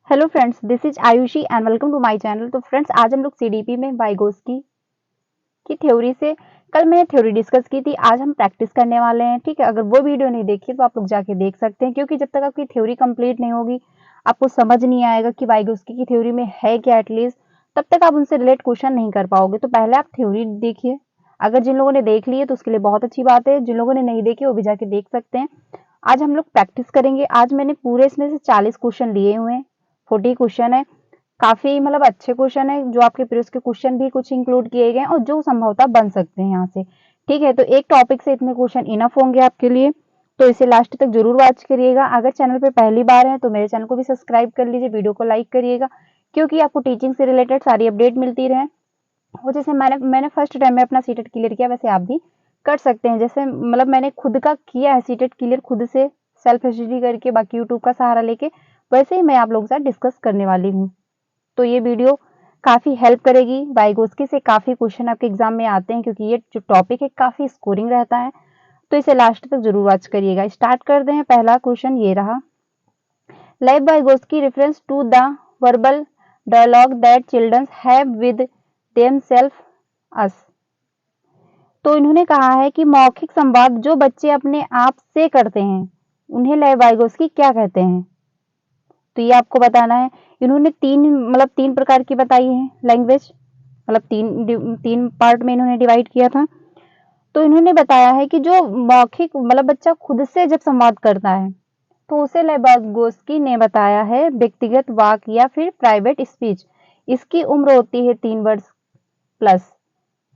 Hello friends, this is Ayushi and welcome to my channel. तो friends, आज हम लोग सीडीपी में वाइगोस्की की थ्योरी से कल मैंने थ्योरी डिस्कस की थी, आज हम प्रैक्टिस करने वाले हैं। ठीक है, अगर वो वीडियो नहीं देखी तो आप लोग जाके देख सकते हैं, क्योंकि जब तक आपकी थ्योरी कंप्लीट नहीं होगी आपको समझ नहीं आएगा कि वाइगोस्की की थ्योरी में है क्या एटलीस्ट, तब तक आप उनसे रिलेट क्वेश्चन नहीं कर पाओगे। तो पहले आप थ्योरी देखिए। अगर जिन लोगों ने देख ली है तो उसके लिए बहुत अच्छी बात है, जिन लोगों ने नहीं देखी वो भी जाके देख सकते हैं। आज हम लोग प्रैक्टिस करेंगे। आज मैंने पूरे इसमें से 40 क्वेश्चन लिए हुए हैं, 40 क्वेश्चन है। काफी मतलब अच्छे क्वेश्चन है, जो आपके प्रीवियस के क्वेश्चन भी कुछ इंक्लूड किए गए हैं और जो संभवतः बन सकते हैं यहाँ से। ठीक है, तो एक टॉपिक से इतने क्वेश्चन इनफ होंगे आपके लिए, तो इसे लास्ट तक जरूर वॉच करिएगा। अगर चैनल पे पहली बार है तो मेरे चैनल को भी सब्सक्राइब कर लीजिए, वीडियो को लाइक करिएगा, क्योंकि आपको टीचिंग से रिलेटेड सारी अपडेट मिलती रहे। और जैसे मैंने फर्स्ट टाइम में अपना सीटेट क्लियर किया, वैसे आप भी कर सकते हैं। जैसे मतलब मैंने खुद का किया है सीटेट क्लियर, खुद से सेल्फ स्टडी करके, बाकी यूट्यूब का सहारा लेके, वैसे ही मैं आप लोगों के साथ डिस्कस करने वाली हूँ। तो ये वीडियो काफी हेल्प करेगी। वाइगोस्की से काफी क्वेश्चन आपके एग्जाम में आते हैं, क्योंकि ये जो टॉपिक है काफी स्कोरिंग रहता है, तो इसे लास्ट तक जरूर वॉच करिएगा। स्टार्ट करते हैं। पहला क्वेश्चन ये रहा, Lev Vygotsky reference to the verbal dialogue that children have with themself us. तो इन्होंने कहा है कि मौखिक संवाद जो बच्चे अपने आप से करते हैं उन्हें लाइव वाइगोस्की क्या कहते हैं। तो ये आपको बताना है। इन्होंने तीन प्रकार की बताई है लैंग्वेज, मतलब तीन पार्ट में इन्होंने डिवाइड किया था। तो इन्होंने बताया है कि जो मौखिक मतलब बच्चा खुद से जब संवाद करता है तो उसे लेबागोस्की ने बताया है व्यक्तिगत वाक या फिर प्राइवेट स्पीच। इसकी उम्र होती है 3 वर्ष प्लस,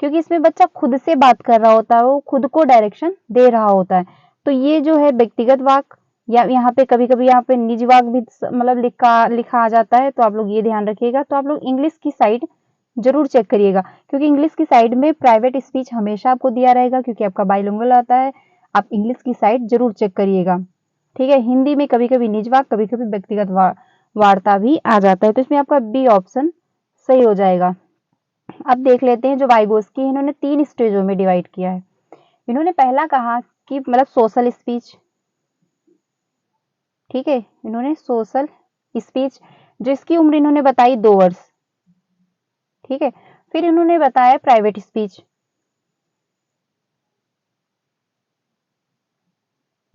क्योंकि इसमें बच्चा खुद से बात कर रहा होता है, वो खुद को डायरेक्शन दे रहा होता है। तो ये जो है व्यक्तिगत वाक, या यहाँ पे कभी कभी यहाँ पे निज वाक भी मतलब लिखा आ जाता है, तो आप लोग ये ध्यान रखिएगा। तो आप लोग इंग्लिश की साइड जरूर चेक करिएगा, क्योंकि इंग्लिश की साइड में प्राइवेट स्पीच हमेशा आपको दिया रहेगा, क्योंकि आपका बाइलिंगुअल आता है। आप इंग्लिश की साइड जरूर चेक करिएगा। ठीक है, हिंदी में कभी कभी निज वाक, कभी कभी व्यक्तिगत वार्ता भी आ जाता है, तो इसमें आपका बी ऑप्शन सही हो जाएगा। अब देख लेते हैं जो वाइगोस्की है, इन्होंने 3 स्टेजों में डिवाइड किया है। इन्होंने पहला कहा कि मतलब सोशल स्पीच। ठीक है, इन्होंने सोशल स्पीच, जिसकी उम्र इन्होंने बताई 2 वर्ष। ठीक है, फिर इन्होंने बताया प्राइवेट स्पीच।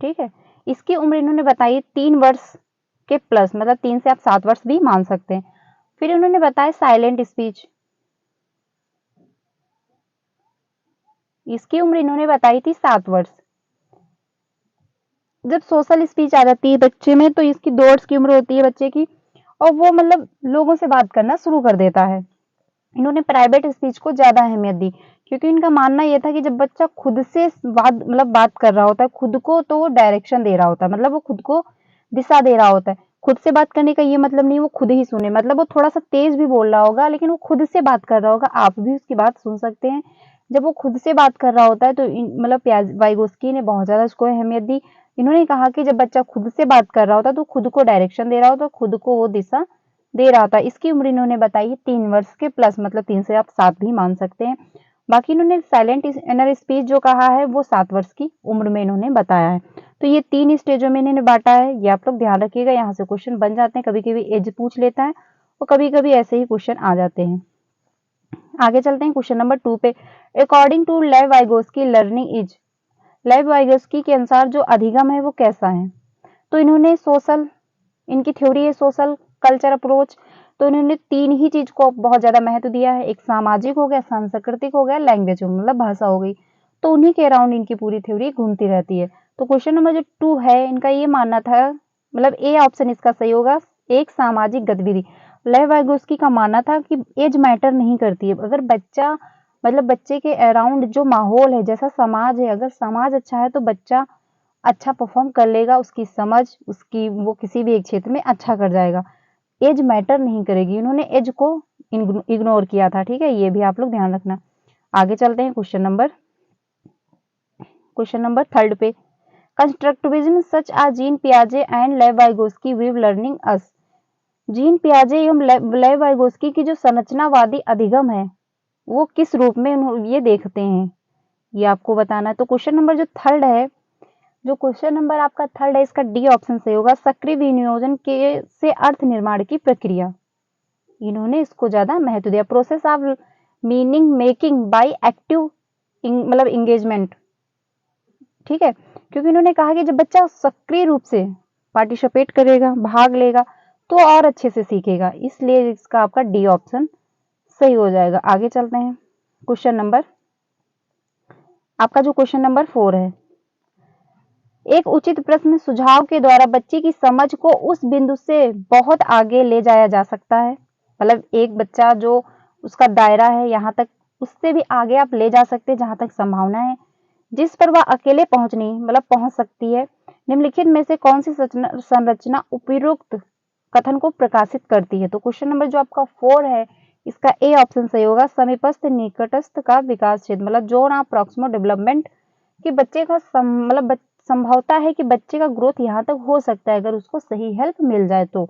ठीक है, इसकी उम्र इन्होंने बताई 3 वर्ष के प्लस, मतलब 3 से आप 7 वर्ष भी मान सकते हैं। फिर इन्होंने बताया साइलेंट स्पीच, इसकी उम्र इन्होंने बताई थी 7 वर्ष। जब सोशल स्पीच आ जाती है बच्चे में, तो इसकी 2 वर्ष की उम्र होती है बच्चे की, और वो मतलब लोगों से बात करना शुरू कर देता है। इन्होंने प्राइवेट स्पीच को ज्यादा अहमियत दी, क्योंकि इनका मानना यह था कि जब बच्चा खुद से बात कर रहा होता है खुद को, तो वो डायरेक्शन दे रहा होता है, मतलब वो खुद को दिशा दे रहा होता है। खुद से बात करने का ये मतलब नहीं वो खुद ही सुने, मतलब वो थोड़ा सा तेज भी बोल रहा होगा लेकिन वो खुद से बात कर रहा होगा, आप भी उसकी बात सुन सकते हैं। जब वो खुद से बात कर रहा होता है तो मतलब वाइगोस्की ने बहुत ज्यादा इसको अहमियत दी। इन्होंने कहा कि जब बच्चा खुद से बात कर रहा होता है तो खुद को डायरेक्शन दे रहा होता है, खुद को वो दिशा दे रहा था। इसकी उम्र इन्होंने बताई है 3 वर्ष के प्लस, मतलब 3 से आप 7 भी मान सकते हैं। बाकी इन्होंने साइलेंट इनर स्पीच जो कहा है वो 7 वर्ष की उम्र में इन्होंने बताया है। तो ये 3 स्टेजों में इन्होंने बांटा है, ये आप लोग ध्यान रखिएगा। यहाँ से क्वेश्चन बन जाते हैं, कभी कभी एज पूछ लेता है और कभी कभी ऐसे ही क्वेश्चन आ जाते हैं। आगे चलते हैं क्वेश्चन नंबर 2 पे। अकॉर्डिंग टू लेव वाइगोस्की लर्निंग इज, लेव वाइगोस्की के अनुसार जो अधिगम है वो कैसा है। तो इन्होंने सोशल, इनकी थ्योरी है सोशल कल्चर अप्रोच। तो इन्होंने 3 ही चीज को बहुत ज्यादा महत्व दिया है, एक सामाजिक हो गया, सांस्कृतिक हो गया, लैंग्वेज हो मतलब भाषा हो गई। तो उन्हीं के अराउंड इनकी पूरी थ्योरी घूमती रहती है। तो क्वेश्चन नंबर जो 2 है, इनका ये मानना था, मतलब ए ऑप्शन इसका सही होगा, एक सामाजिक गतिविधि। लेव वाइगोस्की का मानना था कि एज मैटर नहीं करती है, अगर बच्चा मतलब बच्चे के अराउंड जो माहौल है, जैसा समाज है, अगर समाज अच्छा है तो बच्चा अच्छा परफॉर्म कर लेगा, उसकी समझ, उसकी वो किसी भी एक क्षेत्र में अच्छा कर जाएगा, एज मैटर नहीं करेगी। इन्होंने एज को इग्नोर किया था। ठीक है, ये भी आप लोग ध्यान रखना। आगे चलते हैं क्वेश्चन नंबर 3 पे। कंस्ट्रक्टिविज्म सच आ जीन पियाजे and Lev Vygotsky view learning as. Jean पियाजे एवं लेव वाइगोस्की की जो संरचनावादी अधिगम है वो किस रूप में ये देखते हैं, ये आपको बताना है। तो क्वेश्चन नंबर जो 3 है, जो क्वेश्चन नंबर आपका थर्ड है इसका डी ऑप्शन सही होगा, सक्रिय विनियोजन के से अर्थ निर्माण की प्रक्रिया। इन्होंने इसको ज्यादा महत्व दिया। Process of meaning making by active मतलब इंगेजमेंट, ठीक है, क्योंकि इन्होंने कहा कि जब बच्चा सक्रिय रूप से पार्टिसिपेट करेगा, भाग लेगा, तो और अच्छे से सीखेगा, इसलिए इसका आपका डी ऑप्शन सही हो जाएगा। आगे चलते हैं। क्वेश्चन नंबर आपका जो क्वेश्चन नंबर 4 है, एक उचित प्रश्न सुझाव के द्वारा बच्चे की समझ को उस बिंदु से बहुत आगे ले जाया जा सकता है। मतलब एक बच्चा जो उसका दायरा है यहाँ तक, उससे भी आगे आप ले जा सकते हैं जहां तक संभावना है, जिस पर वह अकेले पहुंच सकती है। निम्नलिखित में से कौन सी संरचना उपयुक्त कथन को प्रकाशित करती है? तो क्वेश्चन नंबर जो आपका 4 है इसका ए ऑप्शन सही होगा, समीपस्थ निकटस्थ का विकास क्षेत्र, मतलब जोन ऑफ प्रॉक्सिमल डेवलपमेंट, कि बच्चे का संभवता है कि बच्चे का ग्रोथ यहाँ तक हो सकता है अगर उसको सही हेल्प मिल जाए तो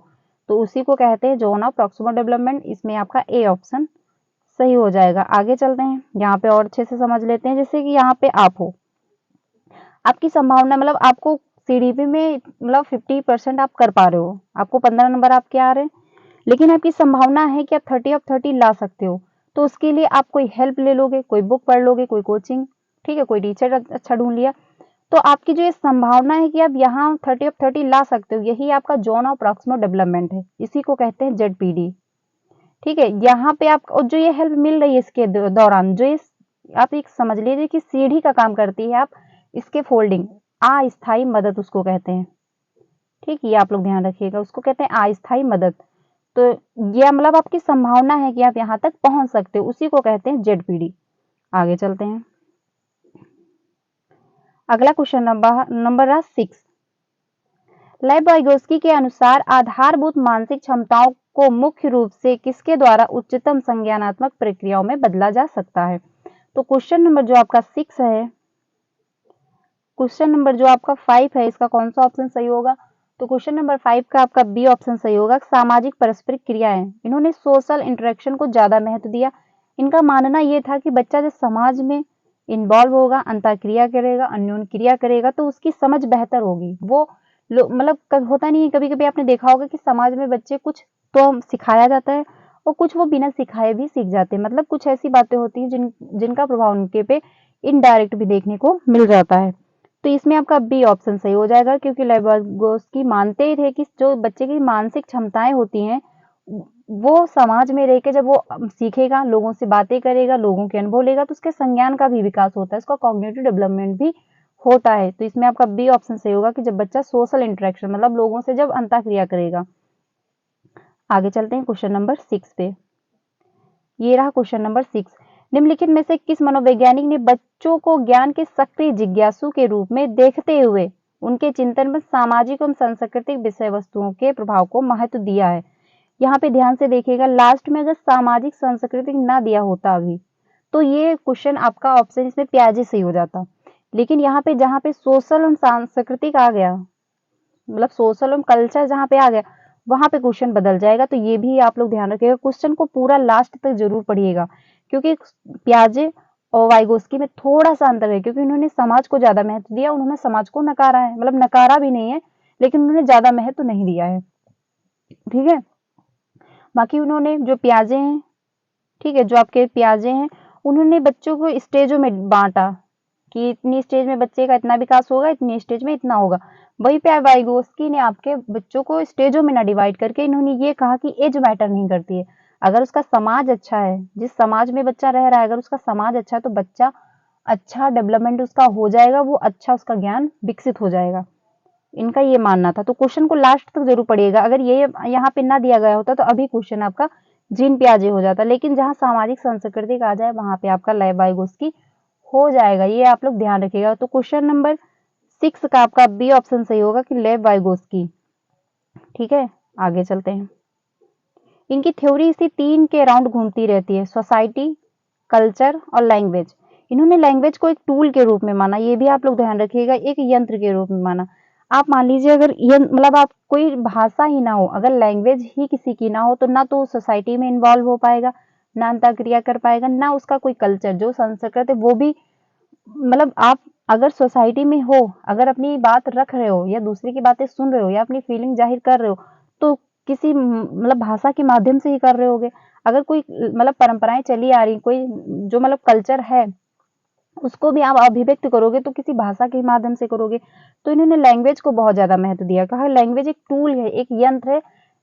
उसी को कहते हैं जोन ऑफ प्रॉक्सिमल डेवलपमेंट। इसमें आपका ए ऑप्शन सही हो जाएगा। आगे चलते हैं, यहाँ पे और अच्छे से समझ लेते हैं। जैसे कि यहाँ पे आप हो, आपकी संभावना मतलब आपको सीडीपी में मतलब 50% आप कर पा रहे हो, आपको 15 नंबर आपके आ रहे हैं, लेकिन आपकी संभावना है कि आप 30 ऑफ 30 ला सकते हो। तो उसके लिए आप कोई हेल्प ले लोगे, कोई बुक पढ़ लोगे, कोई कोचिंग, ठीक है, कोई टीचर अच्छा ढूंढ लिया, तो आपकी जो ये संभावना है कि आप यहाँ 30 ऑफ 30 ला सकते हो, यही आपका जोन ऑफ प्रॉक्सिमल डेवलपमेंट है, इसी को कहते हैं जेडपीडी। ठीक है, यहाँ पे आप जो ये हेल्प मिल रही है इसके दौरान, जो ये आप एक समझ लीजिए कि सीढ़ी का काम करती है, आप इसके फोल्डिंग, अस्थायी मदद उसको कहते हैं। ठीक, ये आप लोग ध्यान रखिएगा, उसको कहते हैं अस्थायी मदद। तो ये मतलब आपकी संभावना है कि आप यहाँ तक पहुंच सकते हो, उसी को कहते हैं जेडपीडी। आगे चलते हैं। अगला क्वेश्चन नंबर 6, लेव वाइगोस्की के अनुसार आधारभूत मानसिक क्षमताओं को मुख्य रूप से किसके द्वारा उच्चतम संज्ञानात्मक प्रक्रियाओं में बदला जा सकता है? तो क्वेश्चन नंबर जो आपका 6 है, क्वेश्चन नंबर जो आपका 5 है, इसका कौन सा ऑप्शन सही होगा? तो क्वेश्चन नंबर 5 का आपका बी ऑप्शन सही होगा, सामाजिक परस्परिक क्रियाएं। इन्होंने सोशल इंटरेक्शन को ज्यादा महत्व दिया। इनका मानना यह था कि बच्चा जब समाज में इन्वॉल्व होगा, अंतःक्रिया करेगा, अन्योन क्रिया करेगा, तो उसकी समझ बेहतर होगी। वो मतलब होता नहीं है, कभी कभी आपने देखा होगा कि समाज में बच्चे कुछ तो सिखाया जाता है और कुछ वो बिना सिखाए भी सीख जाते हैं। मतलब कुछ ऐसी बातें होती हैं जिनका प्रभाव उनके पे इनडायरेक्ट भी देखने को मिल जाता है। तो इसमें आपका बी ऑप्शन सही हो जाएगा, क्योंकि लेविगोस्की मानते ही थे कि जो बच्चे की मानसिक क्षमताएं होती हैं, वो समाज में रह के जब वो सीखेगा, लोगों से बातें करेगा, लोगों के अनुभव लेगा, तो उसके संज्ञान का भी विकास होता है, उसका कॉग्निटिव डेवलपमेंट भी होता है। तो इसमें आपका बी ऑप्शन सही होगा कि जब बच्चा सोशल इंटरेक्शन मतलब लोगों से जब अंतःक्रिया करेगा। आगे चलते हैं क्वेश्चन नंबर 6 पे। ये रहा क्वेश्चन नंबर 6, निम्नलिखित में से किस मनोवैज्ञानिक ने बच्चों को ज्ञान के सक्रिय जिज्ञासु के रूप में देखते हुए उनके चिंतन में सामाजिक एवं सांस्कृतिक विषय वस्तुओं के प्रभाव को महत्व दिया है? यहाँ पे ध्यान से देखिएगा, लास्ट में अगर सामाजिक सांस्कृतिक ना दिया होता अभी, तो ये क्वेश्चन आपका ऑप्शन इसमें प्याजे सही हो जाता। लेकिन यहाँ पे जहाँ पे सोशल एवं सांस्कृतिक आ गया, मतलब सोशल एवं कल्चर जहाँ पे आ गया, वहां पे क्वेश्चन बदल जाएगा। तो ये भी आप लोग ध्यान रखिएगा, क्वेश्चन को पूरा लास्ट तक जरूर पढ़िएगा, क्योंकि प्याजे और वाइगोस्की में थोड़ा सा अंतर है, क्योंकि उन्होंने समाज को ज्यादा महत्व दिया, उन्होंने समाज को नकारा है, मतलब नकारा भी नहीं है, लेकिन उन्होंने ज्यादा महत्व नहीं दिया है। ठीक है, बाकी उन्होंने जो प्याजे हैं, ठीक है, जो आपके प्याजे हैं, उन्होंने बच्चों को स्टेजों में बांटा कि इतनी स्टेज में बच्चे का इतना विकास होगा, इतनी स्टेज में इतना होगा। वहीं पे वाइगोस्की ने आपके बच्चों को स्टेजों में ना डिवाइड करके इन्होंने ये कहा कि एज मैटर नहीं करती है। अगर उसका समाज अच्छा है, जिस समाज में बच्चा रह रहा है, अगर उसका समाज अच्छा है, तो बच्चा अच्छा डेवलपमेंट उसका हो जाएगा, वो अच्छा उसका ज्ञान विकसित हो जाएगा। इनका ये मानना था। तो क्वेश्चन को लास्ट तक जरूर पढ़िएगा, अगर ये यहाँ पे ना दिया गया होता तो अभी क्वेश्चन आपका जीन प्याजे हो जाता, लेकिन जहाँ सामाजिक सांस्कृतिक आ जाए वहां पे आपका लेव वाइगोस्की हो जाएगा। ये आप लोग ध्यान रखिएगा। तो क्वेश्चन नंबर 6 का आपका बी ऑप्शन सही होगा कि लेव वाइगोस्की। ठीक है, आगे चलते हैं। इनकी थ्योरी इसी 3 के अराउंड घूमती रहती है, सोसाइटी, कल्चर और लैंग्वेज। इन्होंने लैंग्वेज को एक टूल के रूप में माना, ये भी आप लोग ध्यान रखिएगा, एक यंत्र के रूप में माना। आप मान लीजिए अगर ये मतलब आप कोई भाषा ही ना हो, अगर लैंग्वेज ही किसी की ना हो, तो ना तो सोसाइटी में इन्वॉल्व हो पाएगा, ना अंतःक्रिया कर पाएगा, ना उसका कोई कल्चर जो संस्कृत है वो भी मतलब आप अगर सोसाइटी में हो, अगर अपनी बात रख रहे हो या दूसरे की बातें सुन रहे हो या अपनी फीलिंग जाहिर कर रहे हो, तो किसी मतलब भाषा के माध्यम से ही कर रहे होगे। अगर कोई मतलब परंपराएँ चली आ रही, कोई जो मतलब कल्चर है, उसको भी आप अभिव्यक्त करोगे तो किसी भाषा के माध्यम से करोगे। तो इन्होंने लैंग्वेज को बहुत ज़्यादा महत्व दिया। कहा लैंग्वेज एक टूल है, एक यंत्र है,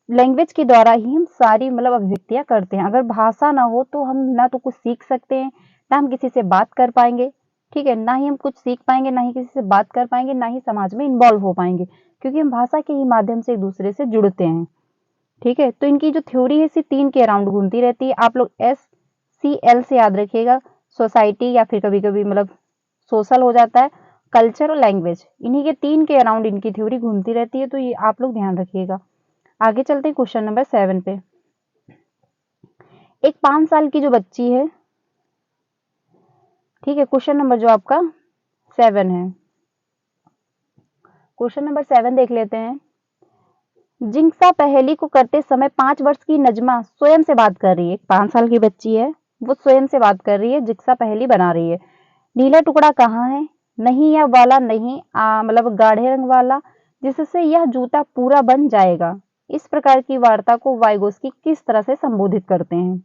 लैंग्वेज के द्वारा ही हम सारी मतलब अभिव्यक्तियाँ करते हैं। अगर भाषा ना हो तो हम ना तो कुछ सीख सकते हैं, ना हम किसी से बात कर पाएँगे, ठीक है? ना ही हम कुछ सीख पाएँगे, ना ही किसी से बात कर पाएँगे, ना ही समाज में इन्वॉल्व हो पाएँगे, क्योंकि हम भाषा के ही माध्यम से एक-दूसरे से जुड़ते हैं, ठीक है? तो इनकी जो थ्योरी है इसी 3 के अराउंड घूमती रहती है। आप लोग SCL से याद रखिएगा, सोसाइटी या फिर कभी-कभी मतलब सोशल हो जाता है, कल्चर और लैंग्वेज, इन्हीं के 3 के अराउंड इनकी थ्योरी घूमती रहती है, तो ये आप लोग ध्यान रखिएगा। आगे चलते हैं क्वेश्चन नंबर 7 पे। एक 5 साल की जो बच्ची है, ठीक है, क्वेश्चन नंबर जो आपका 7 है। क्वेश्चन नंबर 7 देख लेते हैं। जिंक्सा पहेली को करते समय 5 वर्ष की नजमा स्वयं से बात कर रही है। 5 साल की बच्ची है, वो स्वयं से बात कर रही है, जिक्सा पहेली बना रही है। नीला टुकड़ा कहाँ है? नहीं या वाला नहीं, मतलब गाढ़े रंग वाला, जिससे यह जूता पूरा बन जाएगा। इस प्रकार की वार्ता को वाइगोस्की किस तरह से संबोधित करते हैं?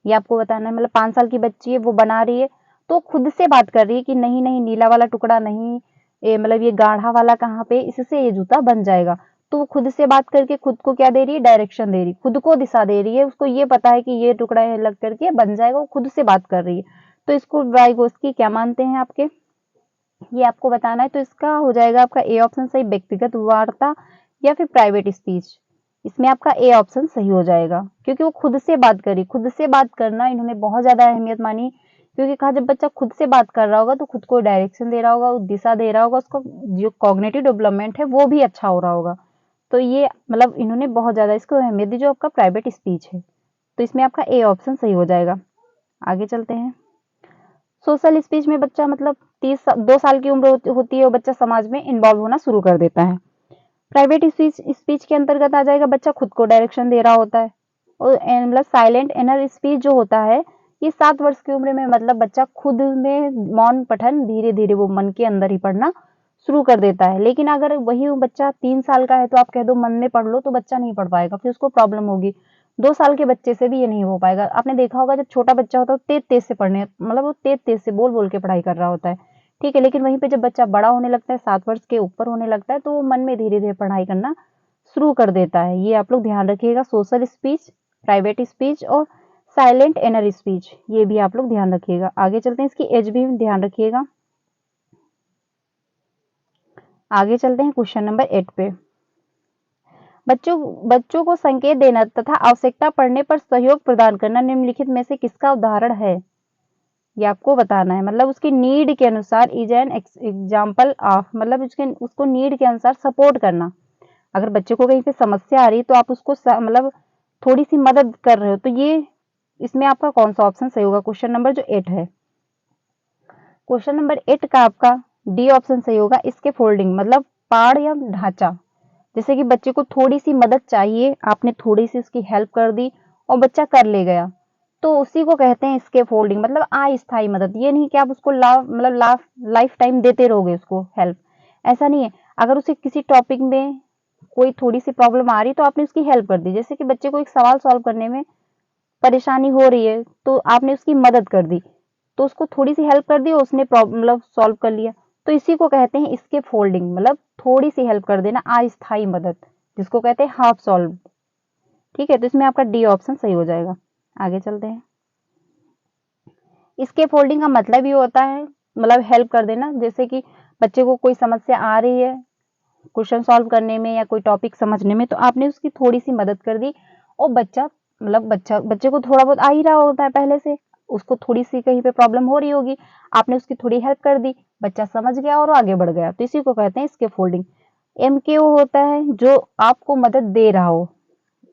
ये आपको बताना है। मतलब 5 साल की बच्ची है, वो बना रही है, तो खुद से बात कर रही है कि नहीं नहीं, नीला वाला टुकड़ा नहीं, मतलब ये गाढ़ा वाला कहाँ पे, इससे ये जूता बन जाएगा। तो वो खुद से बात करके खुद को क्या दे रही है? डायरेक्शन दे रही है, खुद को दिशा दे रही है। उसको ये पता है कि ये टुकड़ा है, लग करके बन जाएगा, वो खुद से बात कर रही है। तो इसको वाइगोस्की क्या मानते हैं आपके? ये आपको बताना है। तो इसका हो जाएगा आपका ए ऑप्शन सही, व्यक्तिगत वार्ता या फिर प्राइवेट स्पीच। इसमें आपका ए ऑप्शन सही हो जाएगा, क्योंकि वो खुद से बात करी। खुद से बात करना इन्होंने बहुत ज्यादा अहमियत मानी, क्योंकि कहा जब बच्चा खुद से बात कर रहा होगा तो खुद को डायरेक्शन दे रहा होगा, दिशा दे रहा होगा, उसको जो कॉग्निटिव डेवलपमेंट है वो भी अच्छा हो रहा होगा। तो ये मतलब इन्होंने बहुत ज्यादा इसको अहमियत दी, जो आपका प्राइवेट स्पीच है। तो इसमें आपका ए ऑप्शन सही हो जाएगा। आगे चलते हैं। सोशल स्पीच में बच्चा मतलब 2 साल की उम्र होती है और बच्चा समाज में इन्वॉल्व होना शुरू कर देता है। प्राइवेट स्पीच स्पीच के अंतर्गत आ जाएगा, बच्चा खुद को डायरेक्शन दे रहा होता है। और मतलब साइलेंट इनर स्पीच जो होता है, ये 7 वर्ष की उम्र में मतलब बच्चा खुद में मौन पठन धीरे धीरे वो मन के अंदर ही पढ़ना शुरू कर देता है। लेकिन अगर वही बच्चा 3 साल का है तो आप कह दो मन में पढ़ लो, तो बच्चा नहीं पढ़ पाएगा, फिर उसको प्रॉब्लम होगी। 2 साल के बच्चे से भी ये नहीं हो पाएगा। आपने देखा होगा जब छोटा बच्चा होता है तेज तेज से पढ़ने, मतलब वो तेज तेज से बोल बोल के पढ़ाई कर रहा होता है, ठीक है। लेकिन वहीं पे जब बच्चा बड़ा होने लगता है, 7 वर्ष के ऊपर होने लगता है, तो वो मन में धीरे धीरे पढ़ाई करना शुरू कर देता है। ये आप लोग ध्यान रखिएगा, सोशल स्पीच, प्राइवेट स्पीच और साइलेंट इनर स्पीच, ये भी आप लोग ध्यान रखिएगा। आगे चलते हैं, इसकी एज भी ध्यान रखिएगा। आगे चलते हैं क्वेश्चन नंबर 8 पे। बच्चों बच्चों को संकेत देना तथा आवश्यकता पड़ने पर सहयोग प्रदान करना निम्नलिखित में से किसका उदाहरण है? ये आपको बताना है। मतलब उसकी नीड के अनुसार इज एन एग्जाम्पल ऑफ, मतलब उसको नीड के अनुसार सपोर्ट करना। अगर बच्चे को कहीं पे समस्या आ रही है तो आप उसको मतलब थोड़ी सी मदद कर रहे हो, तो ये इसमें आपका कौन सा ऑप्शन सही होगा? क्वेश्चन नंबर जो 8 है, क्वेश्चन नंबर 8 का आपका डी ऑप्शन सही होगा। इसके फोल्डिंग मतलब पाड़ या ढांचा, जैसे कि बच्चे को थोड़ी सी मदद चाहिए, आपने थोड़ी सी उसकी हेल्प कर दी और बच्चा कर ले गया, तो उसी को कहते हैं इसके फोल्डिंग, मतलब अस्थायी मदद। ये नहीं कि आप उसको लाइफ टाइम देते रहोगे उसको हेल्प, ऐसा नहीं है। अगर उसे किसी टॉपिक में कोई थोड़ी सी प्रॉब्लम आ रही तो आपने उसकी हेल्प कर दी, जैसे कि बच्चे को एक सवाल सॉल्व करने में परेशानी हो रही है तो आपने उसकी मदद कर दी, तो उसको थोड़ी सी हेल्प कर दी और उसने मतलब सॉल्व कर लिया। तो इसी को कहते हैं इसके फोल्डिंग, मतलब थोड़ी सी हेल्प कर देना, अस्थायी मदद, जिसको कहते हैं हाफ सॉल्व, ठीक है। तो इसमें आपका डी ऑप्शन सही हो जाएगा। आगे चलते हैं। इसके फोल्डिंग का मतलब ये होता है मतलब हेल्प कर देना, जैसे कि बच्चे को कोई समस्या आ रही है क्वेश्चन सॉल्व करने में या कोई टॉपिक समझने में, तो आपने उसकी थोड़ी सी मदद कर दी और बच्चा मतलब बच्चे को थोड़ा बहुत आ ही रहा होता है पहले से, उसको थोड़ी सी कहीं पे प्रॉब्लम हो रही होगी, आपने उसकी थोड़ी हेल्प कर दी, बच्चा समझ गया और आगे बढ़ गया, तो इसी को कहते हैं इसके फोल्डिंग। एमकेओ होता है जो आपको मदद दे रहा हो,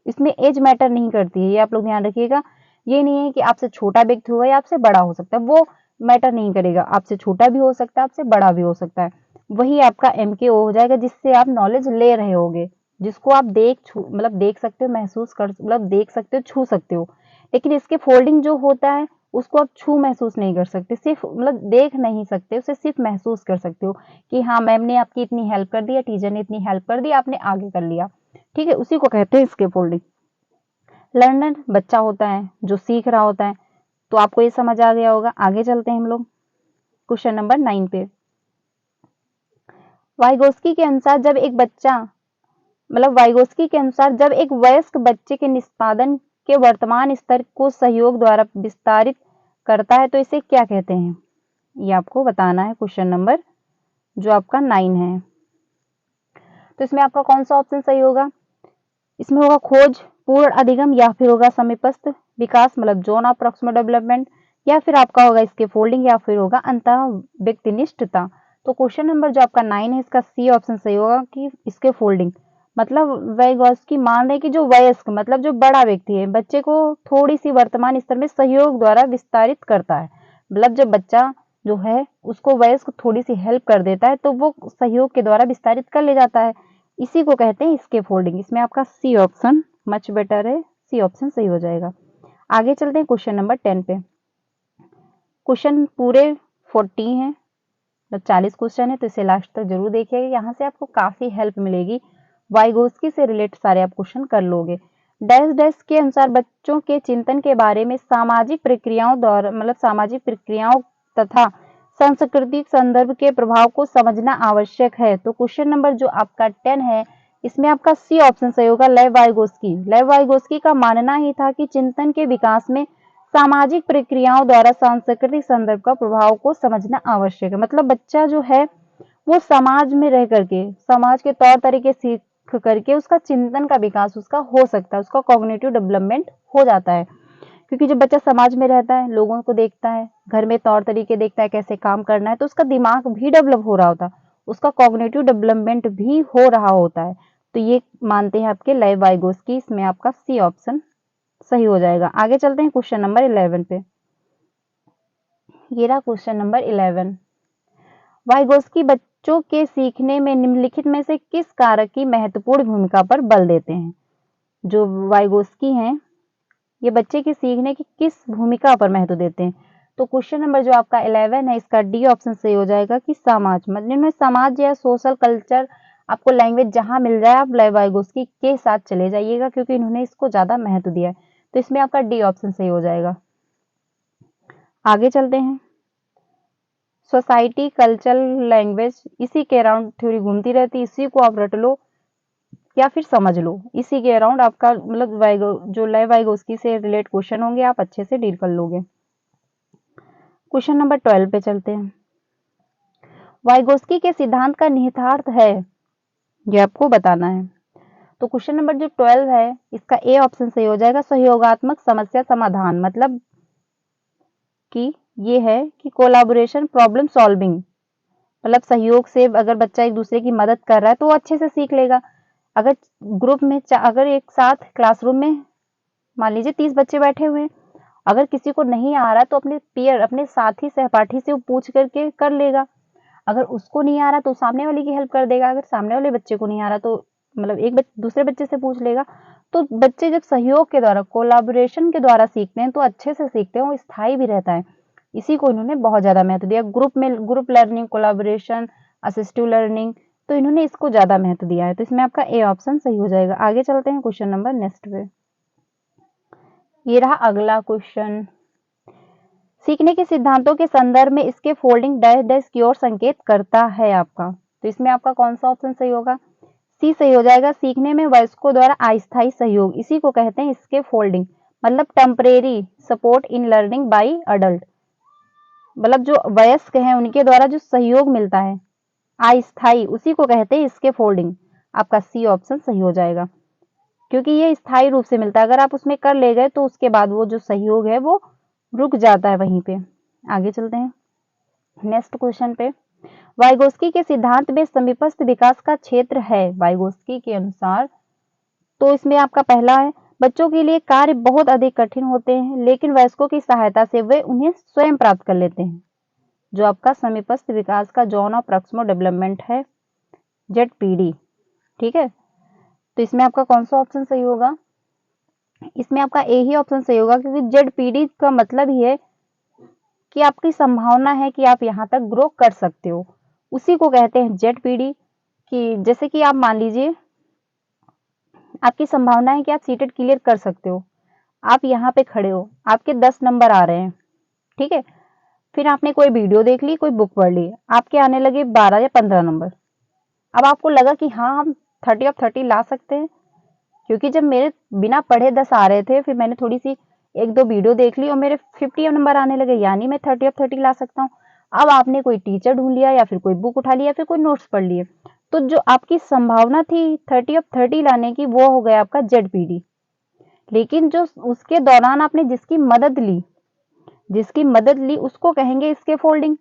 इसमें एज मैटर नहीं करती है, ये आप लोग ध्यान रखिएगा। ये नहीं है कि आपसे छोटा व्यक्ति होगा या आपसे बड़ा हो सकता है, वो मैटर नहीं करेगा, आपसे छोटा भी हो सकता है, आपसे बड़ा भी हो सकता है। वही आपका एमकेओ हो जाएगा, जिससे आप नॉलेज ले रहे होगे, जिसको आप मतलब देख सकते हो, महसूस कर मतलब देख सकते हो, छू सकते हो। लेकिन इसके फोल्डिंग जो होता है उसको आप छू महसूस नहीं कर सकते, सिर्फ मतलब देख नहीं सकते, उसे सिर्फ महसूस कर सकते हो कि हाँ मैम ने आपकी इतनी हेल्प कर दी या टीचर ने इतनी हेल्प कर दी, आपने आगे कर लिया। ठीक है, उसी को कहते हैं स्कैफोल्डिंग। लर्नर बच्चा होता है जो सीख रहा होता है। तो आपको ये समझ आ गया होगा। आगे चलते हैं हम लोग क्वेश्चन नंबर 9 पे। वाइगोस्की के अनुसार जब एक बच्चा वाइगोस्की के अनुसार जब एक वयस्क बच्चे के निष्पादन के वर्तमान स्तर को सहयोग द्वारा विस्तारित करता है तो इसे क्या कहते हैं, ये आपको बताना है। क्वेश्चन नंबर जो आपका 9 है, तो इसमें आपका कौन सा ऑप्शन सही होगा? इसमें होगा खोज, पूर्ण अधिगम, या फिर होगा समीपस्थ विकास मतलब जोन ऑफ प्रॉक्सिमल डेवलपमेंट, या फिर आपका होगा इसके फोल्डिंग, या फिर होगा अंत व्यक्तिनिष्ठता। तो क्वेश्चन नंबर जो आपका 9 है इसका सी ऑप्शन सही होगा कि इसके फोल्डिंग। मतलब वाइगोस्की मान रहे हैं कि जो वयस्क मतलब जो बड़ा व्यक्ति है बच्चे को थोड़ी सी वर्तमान स्तर में सहयोग द्वारा विस्तारित करता है। मतलब जब बच्चा जो है उसको वयस्क थोड़ी सी हेल्प कर देता है तो वो सहयोग के द्वारा विस्तारित कर ले जाता है, इसी को कहते हैं स्केप फोल्डिंग। इसमें आपका सी ऑप्शन मच बेटर है, सी ऑप्शन सही हो जाएगा। आगे चलते हैं क्वेश्चन नंबर 10 पे। क्वेश्चन पूरे 40 हैं, 40 क्वेश्चन है, तो इसे लास्ट तक जरूर देखिएगा, यहाँ से आपको काफी हेल्प मिलेगी। वाइगोस्की से रिलेट सारे आप क्वेश्चन कर लोगे। डैश डैश के अनुसार बच्चों के चिंतन के बारे में सामाजिक प्रक्रियाओं द्वारा सामाजिक प्रक्रियाओं तथा सांस्कृतिक संदर्भ के प्रभाव को समझना आवश्यक है। तो क्वेश्चन नंबर जो आपका 10 है इसमें आपका सी ऑप्शन सही होगा, लेव वाइगोस्की। लेव वाइगोस्की का मानना ही था कि चिंतन के विकास में सामाजिक प्रक्रियाओं द्वारा सांस्कृतिक संदर्भ का प्रभाव को समझना आवश्यक है। मतलब बच्चा जो है वो समाज में रह करके समाज के तौर तरीके सीख करके उसका चिंतन का विकास उसका हो सकता है, उसका कॉग्निटिव डेवलपमेंट हो जाता है। क्योंकि जब बच्चा समाज में रहता है, लोगों को देखता है, घर में तौर तरीके देखता है, कैसे काम करना है, तो उसका दिमाग भी डेवलप हो रहा होता है, उसका कॉग्निटिव डेवलपमेंट भी हो रहा होता है। तो ये मानते हैं आपके लेव वाइगोस्की। इसमें आपका सी ऑप्शन सही हो जाएगा। आगे चलते हैं क्वेश्चन नंबर 11 पे। ये रहा क्वेश्चन नंबर 11। वाइगोस्की बच्चों के सीखने में निम्नलिखित में से किस कारक की महत्वपूर्ण भूमिका पर बल देते हैं? जो वाइगोस्की हैं ये बच्चे के सीखने की किस भूमिका पर महत्व देते हैं? तो क्वेश्चन नंबर जो आपका 11 है इसका डी ऑप्शन सही हो जाएगा कि समाज। मतलब समाज या सोशल कल्चर, आपको लैंग्वेज जहां मिल जाए आप वाइगोस्की के साथ चले जाइएगा क्योंकि इन्होंने इसको ज्यादा महत्व दिया है। तो इसमें आपका डी ऑप्शन सही हो जाएगा। आगे चलते हैं। सोसाइटी, कल्चर, लैंग्वेज, इसी के अराउंड थ्योरी घूमती रहती है, इसी को आप रट लो या फिर समझ लो, इसी के अराउंड आपका जो लेव वाइगोस्की से रिलेट क्वेश्चन होंगे आप अच्छे से डील कर लोगे। क्वेश्चन नंबर 12 पे चलते हैं। वाइगोस्की के सिद्धांत का निहितार्थ है, ये आपको बताना है। तो क्वेश्चन नंबर जो 12 है इसका ए ऑप्शन सही हो जाएगा, सहयोगात्मक समस्या समाधान। मतलब कि ये है कि कोलैबोरेशन प्रॉब्लम सॉल्विंग, मतलब सहयोग से अगर बच्चा एक दूसरे की मदद कर रहा है तो वो अच्छे से सीख लेगा। अगर ग्रुप में अगर एक साथ क्लासरूम में मान लीजिए 30 बच्चे बैठे हुए हैं, अगर किसी को नहीं आ रहा तो अपने पीयर अपने साथी सहपाठी से वो पूछ करके कर लेगा। अगर उसको नहीं आ रहा तो सामने वाले की हेल्प कर देगा। अगर सामने वाले बच्चे को नहीं आ रहा तो एक दूसरे बच्चे से पूछ लेगा। तो बच्चे जब सहयोग के द्वारा कोलैबोरेशन के द्वारा सीखते हैं तो अच्छे से सीखते हैं, वो स्थायी भी रहता है। इसी को इन्होंने बहुत ज्यादा महत्व दिया। Group learning, collaboration, assistive learning, तो इन्होंने इसको ज्यादा महत्व दिया है। तो इसमें आपका ए ऑप्शन सही हो जाएगा। आगे चलते हैं क्वेश्चन नंबर नेक्स्ट पे। ये रहा अगला क्वेश्चन। सीखने के सिद्धांतों के संदर्भ में इसके फोल्डिंग डैश डैश की ओर संकेत करता है आपका। तो इसमें आपका कौन सा ऑप्शन सही होगा? सी सही हो जाएगा। सीखने में वयस्कों द्वारा अस्थायी सहयोग, इसी को कहते हैं इसके फोल्डिंग। मतलब temporary support in learning by adult, मतलब जो वयस्क हैं उनके द्वारा जो सहयोग मिलता है अस्थायी, उसी को कहते हैं इसके फोल्डिंग। आपका सी ऑप्शन सही हो जाएगा क्योंकि ये स्थायी रूप से मिलता है। अगर आप उसमें कर ले गए तो उसके बाद वो जो सहयोग है वो रुक जाता है वहीं पे। आगे चलते हैं नेक्स्ट क्वेश्चन पे। वाइगोस्की के सिद्धांत में समीपस्थ विकास का क्षेत्र है वाइगोस्की के अनुसार। तो इसमें आपका पहला है, बच्चों के लिए कार्य बहुत अधिक कठिन होते हैं लेकिन वयस्कों की सहायता से वे उन्हें स्वयं प्राप्त कर लेते हैं। जो आपका समीपस्थ विकास का जोन ऑफ प्रॉक्सिमल डेवलपमेंट है, जेडपीडी। ठीक है, तो इसमें आपका कौन सा ऑप्शन सही होगा? इसमें आपका ए ही ऑप्शन सही होगा क्योंकि जेडपीडी का मतलब ही है कि आपकी संभावना है कि आप यहाँ तक ग्रो कर सकते हो, उसी को कहते हैं जेड-पीडी। कि जैसे कि आप मान लीजिए आपकी संभावना है कि आप सीटेट क्लियर कर सकते हो, आप यहाँ पे खड़े हो, आपके 10 नंबर आ रहे हैं, ठीक है। फिर आपने कोई वीडियो देख ली, कोई बुक पढ़ ली, आपके आने लगे 12 या 15 नंबर। अब आपको लगा कि हाँ, हम 30 ऑफ 30 ला सकते हैं, क्योंकि जब मेरे बिना पढ़े 10 आ रहे थे, फिर मैंने थोड़ी सी 1-2 वीडियो देख ली और मेरे 50 नंबर आने लगे, यानी मैं 30 ऑफ 30 ला सकता हूँ। अब आपने कोई टीचर ढूंढ लिया या फिर कोई बुक उठा लिया या फिर कोई नोट्स पढ़ लिए, तो जो आपकी संभावना थी 30 ऑफ 30 लाने की, वो हो गया आपका जेड-पीडी। लेकिन जो उसके दौरान आपने जिसकी मदद ली उसको कहेंगे इसके फोल्डिंग,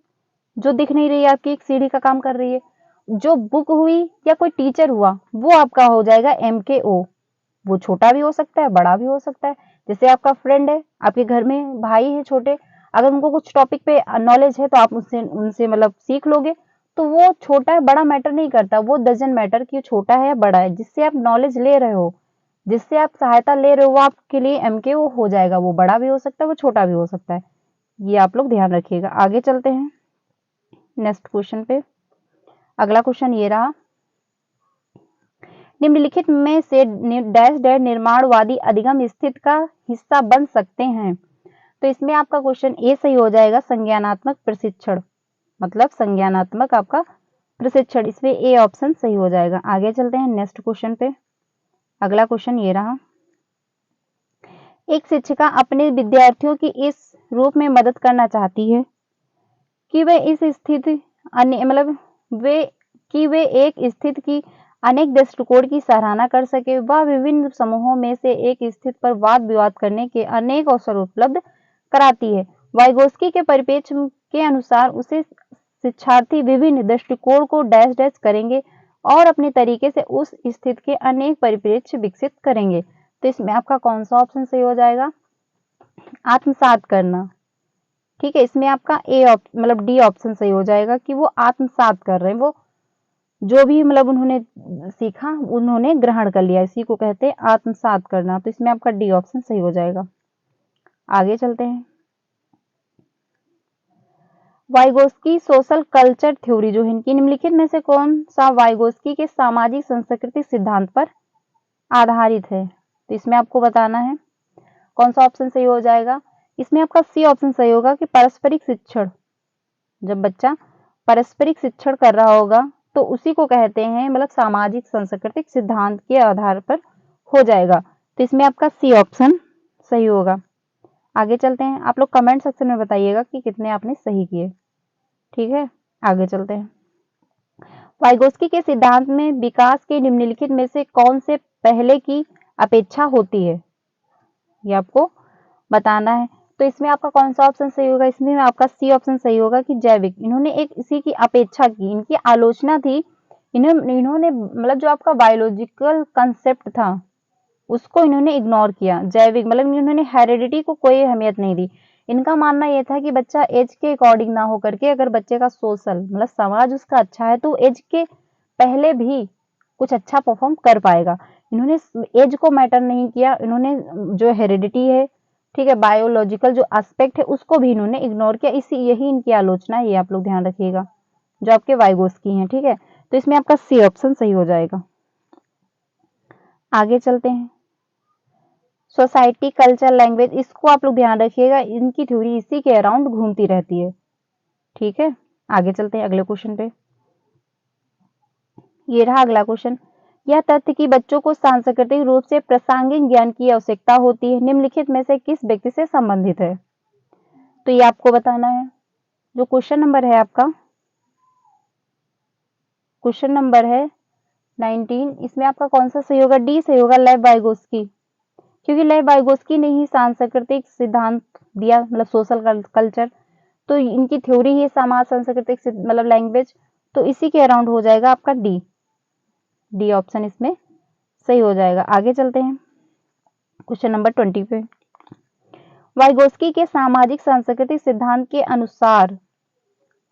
जो दिख नहीं रही है, आपकी एक सीढ़ी का काम कर रही है। जो बुक हुई या कोई टीचर हुआ, वो आपका हो जाएगा एमकेओ। वो छोटा भी हो सकता है, बड़ा भी हो सकता है। जैसे आपका फ्रेंड है, आपके घर में भाई है छोटे, अगर उनको कुछ टॉपिक पे नॉलेज है तो आप उससे उनसे मतलब सीख लोगे, तो वो छोटा है बड़ा मैटर नहीं करता, वो डजंट मैटर कि छोटा है या बड़ा है। जिससे आप नॉलेज ले रहे हो, जिससे आप सहायता ले रहे हो, वो आपके लिए एमकेओ हो जाएगा। वो बड़ा भी हो सकता है, वो छोटा भी हो सकता है। ये आप लोग ध्यान रखिएगा। आगे चलते हैं नेक्स्ट क्वेश्चन पे। अगला क्वेश्चन ये रहा, निम्नलिखित में से डैश डैश निर्माणवादी अधिगम स्थिति का हिस्सा बन सकते हैं। तो इसमें आपका क्वेश्चन ए सही हो जाएगा, संज्ञानात्मक प्रशिक्षण, मतलब संज्ञानात्मक आपका प्रशिक्षण, इसमें ए ऑप्शन सही हो जाएगा। आगे चलते हैं नेक्स्ट क्वेश्चन पे। अगला क्वेश्चन ये रहा, एक शिक्षिका अपने विद्यार्थियों की इस रूप में मदद करना चाहती है कि वे इस स्थिति मतलब वे एक स्थिति की अनेक दृष्टिकोण की सराहना कर सके। वह विभिन्न समूहों में से एक स्थिति पर वाद विवाद करने के अनेक अवसर उपलब्ध कराती है। वाइगोस्की के परिप्रेक्ष्य के अनुसार उसे शिक्षार्थी विभिन्न दृष्टिकोण को डैश डैश करेंगे और अपने तरीके से उस स्थिति के अनेक परिप्रेक्ष्य विकसित करेंगे। तो इसमें आपका कौन सा ऑप्शन सही हो जाएगा? आत्मसात करना। ठीक है, इसमें आपका ए मतलब डी ऑप्शन सही हो जाएगा कि वो आत्मसात कर रहे हैं, वो जो भी मतलब उन्होंने सीखा उन्होंने ग्रहण कर लिया, इसी को कहते हैं आत्मसात करना। तो इसमें आपका डी ऑप्शन सही हो जाएगा। आगे चलते हैं, वाइगोस्की सोशल कल्चर थ्योरी जो है इनकी, निम्नलिखित में से कौन सा वाइगोस्की के सामाजिक सांस्कृतिक सिद्धांत पर आधारित है? तो इसमें आपको बताना है कौन सा ऑप्शन सही हो जाएगा। इसमें आपका सी ऑप्शन सही होगा कि पारस्परिक शिक्षण। जब बच्चा पारस्परिक शिक्षण कर रहा होगा तो उसी को कहते हैं मतलब सामाजिक सांस्कृतिक सिद्धांत के आधार पर हो जाएगा। तो इसमें आपका सी ऑप्शन सही होगा। आगे चलते हैं, आप लोग कमेंट सेक्शन में बताइएगा कि कितने आपने सही किए। ठीक है, आगे चलते हैं। वाइगोस्की के सिद्धांत में विकास के निम्नलिखित में से कौन से पहले की अपेक्षा होती है, ये आपको बताना है। तो इसमें आपका कौन सा ऑप्शन सही होगा? इसमें आपका सी ऑप्शन सही होगा कि जैविक। इन्होंने एक इसी की अपेक्षा की, इनकी आलोचना थी। इन्होंने मतलब जो आपका बायोलॉजिकल कंसेप्ट था उसको इन्होंने इग्नोर किया। जैविक मतलब इन्होंने हेरिडिटी को कोई अहमियत नहीं दी। इनका मानना यह था कि बच्चा एज के अकॉर्डिंग ना होकर के, अगर बच्चे का सोशल मतलब समाज उसका अच्छा है तो एज के पहले भी कुछ अच्छा परफॉर्म कर पाएगा। इन्होंने एज को मैटर नहीं किया, इन्होंने जो हेरिडिटी है, ठीक है, बायोलॉजिकल जो एस्पेक्ट है उसको भी इन्होंने इग्नोर किया। यही इनकी आलोचना है, ये आप लोग ध्यान रखिएगा, जो आपके वाइगोस्की हैं। ठीक है, तो इसमें आपका सी ऑप्शन सही हो जाएगा। आगे चलते हैं, सोसाइटी कल्चर लैंग्वेज, इसको आप लोग ध्यान रखिएगा, इनकी थ्योरी इसी के अराउंड घूमती रहती है। ठीक है, आगे चलते हैं अगले क्वेश्चन पे। ये रहा अगला क्वेश्चन, यह तथ्य कि बच्चों को सांस्कृतिक रूप से प्रासंगिक ज्ञान की आवश्यकता होती है निम्नलिखित में से किस व्यक्ति से संबंधित है? तो ये आपको बताना है। जो क्वेश्चन नंबर है आपका, क्वेश्चन नंबर है 19, इसमें आपका कौन सा सही होगा? डी सही होगा, लेव वाइगोस्की। क्योंकि लेव वाइगोस्की ने ही सांस्कृतिक सिद्धांत दिया, मतलब सोशल कल्चर, तो इनकी थ्योरी ही समाज सांस्कृतिक मतलब लैंग्वेज, तो इसी के अराउंड हो जाएगा आपका डी। डी ऑप्शन इसमें सही हो जाएगा। आगे चलते हैं क्वेश्चन नंबर 20 पे। वाइगोस्की के सामाजिक सांस्कृतिक सिद्धांत के अनुसार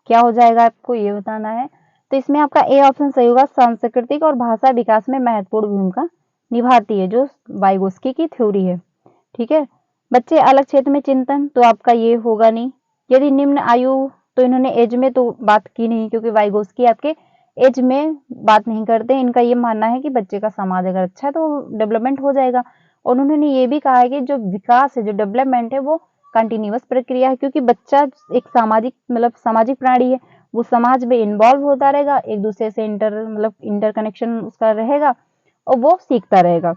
क्या हो जाएगा, आपको ये बताना है। तो इसमें आपका ए ऑप्शन सही होगा, सांस्कृतिक और भाषा विकास में महत्वपूर्ण भूमिका निभाती है, जो वाइगोस्की की थ्योरी है। ठीक है, बच्चे अलग क्षेत्र में चिंतन, तो आपका ये होगा नहीं। यदि निम्न आयु, तो इन्होंने एज में तो बात की नहीं, क्योंकि वाइगोस्की आपके एज में बात नहीं करते। इनका ये मानना है कि बच्चे का समाज अगर अच्छा है तो डेवलपमेंट हो जाएगा। और उन्होंने ये भी कहा है कि जो विकास है, जो डेवलपमेंट है, वो कंटिन्यूअस प्रक्रिया है, क्योंकि बच्चा एक सामाजिक सामाजिक प्राणी है। वो समाज में इन्वॉल्व होता रहेगा, एक दूसरे से इंटर कनेक्शन उसका रहेगा और वो सीखता रहेगा।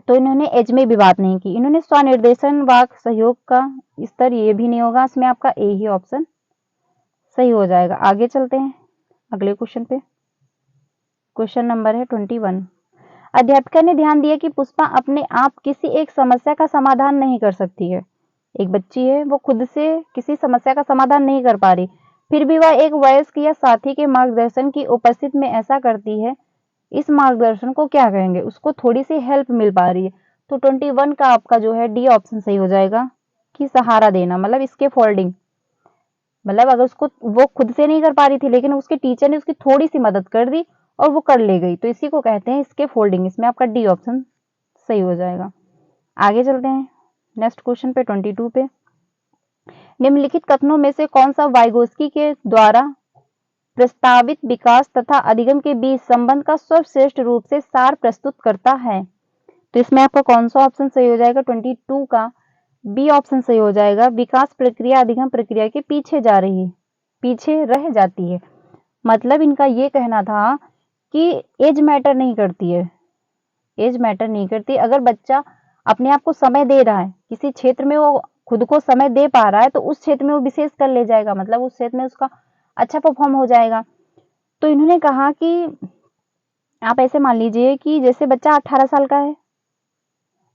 तो इन्होंने एज में भी बात नहीं की। इन्होंने स्वनिर्देशन वाक सहयोग का स्तर, ये भी नहीं होगा, इसमें आपका ए ही ऑप्शन सही हो जाएगा। आगे चलते हैं अगले क्वेश्चन पे। क्वेश्चन नंबर है 21। अध्यापिका ने ध्यान दिया कि पुष्पा अपने आप किसी एक समस्या का समाधान नहीं कर सकती है। एक बच्ची है, वो खुद से किसी समस्या का समाधान नहीं कर पा रही, फिर भी वह एक वयस्क या साथी के मार्गदर्शन की उपस्थिति में ऐसा करती है। इस मार्गदर्शन को क्या कहेंगे? उसको थोड़ी सी हेल्प मिल पा रही है। तो 21 का आपका जो है डी ऑप्शन सही हो जाएगा कि सहारा देना, इसके फोल्डिंग, अगर उसको वो खुद से नहीं कर पा रही थी, लेकिन उसके टीचर ने उसकी थोड़ी सी मदद कर दी और वो कर ले गई, तो इसी को कहते हैं इसके फोल्डिंग। इसमें आपका डी ऑप्शन सही हो जाएगा। आगे चलते हैं नेक्स्ट क्वेश्चन पे 22 पे। निम्नलिखित कथनों में से कौन सा वाइगोस्की के द्वारा प्रस्तावित विकास तथा अधिगम के बीच संबंध का सर्वश्रेष्ठ रूप से सार प्रस्तुत करता है? तो इसमें आपका कौन सा ऑप्शन सही हो जाएगा? 22 का बी ऑप्शन सही हो जाएगा। विकास प्रक्रिया अधिगम प्रक्रिया के पीछे जा रही है, पीछे रह जाती है। मतलब इनका ये कहना था कि एज मैटर नहीं करती है, एज मैटर नहीं करती। अगर बच्चा अपने आप को समय दे रहा है, किसी क्षेत्र में वो खुद को समय दे पा रहा है, तो उस क्षेत्र में वो विशेष कर ले जाएगा, उस क्षेत्र में उसका अच्छा परफॉर्म हो जाएगा। तो इन्होंने कहा कि आप ऐसे मान लीजिए कि जैसे बच्चा 18 साल का है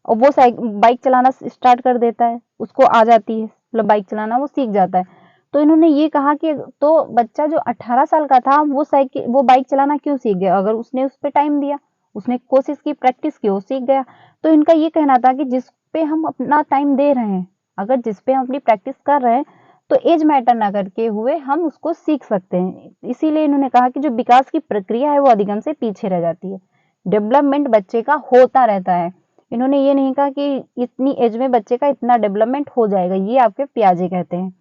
और वो बाइक चलाना स्टार्ट कर देता है, उसको आ जाती है, बाइक चलाना वो सीख जाता है। तो इन्होंने ये कहा कि तो बच्चा जो 18 साल का था, वो बाइक चलाना क्यों सीख गया? अगर उसने उस पर टाइम दिया, उसने कोशिश की, प्रैक्टिस की, वो सीख गया। तो इनका ये कहना था कि जिस पे हम अपना टाइम दे रहे हैं, अगर जिस पे हम अपनी प्रैक्टिस कर रहे हैं, तो एज मैटर ना करके हुए हम उसको सीख सकते हैं। इसीलिए इन्होंने कहा कि जो विकास की प्रक्रिया है वो अधिगम से पीछे रह जाती है, डेवलपमेंट बच्चे का होता रहता है। इन्होंने ये नहीं कहा कि इतनी एज में बच्चे का इतना डेवलपमेंट हो जाएगा, ये आपके पियाजे कहते हैं।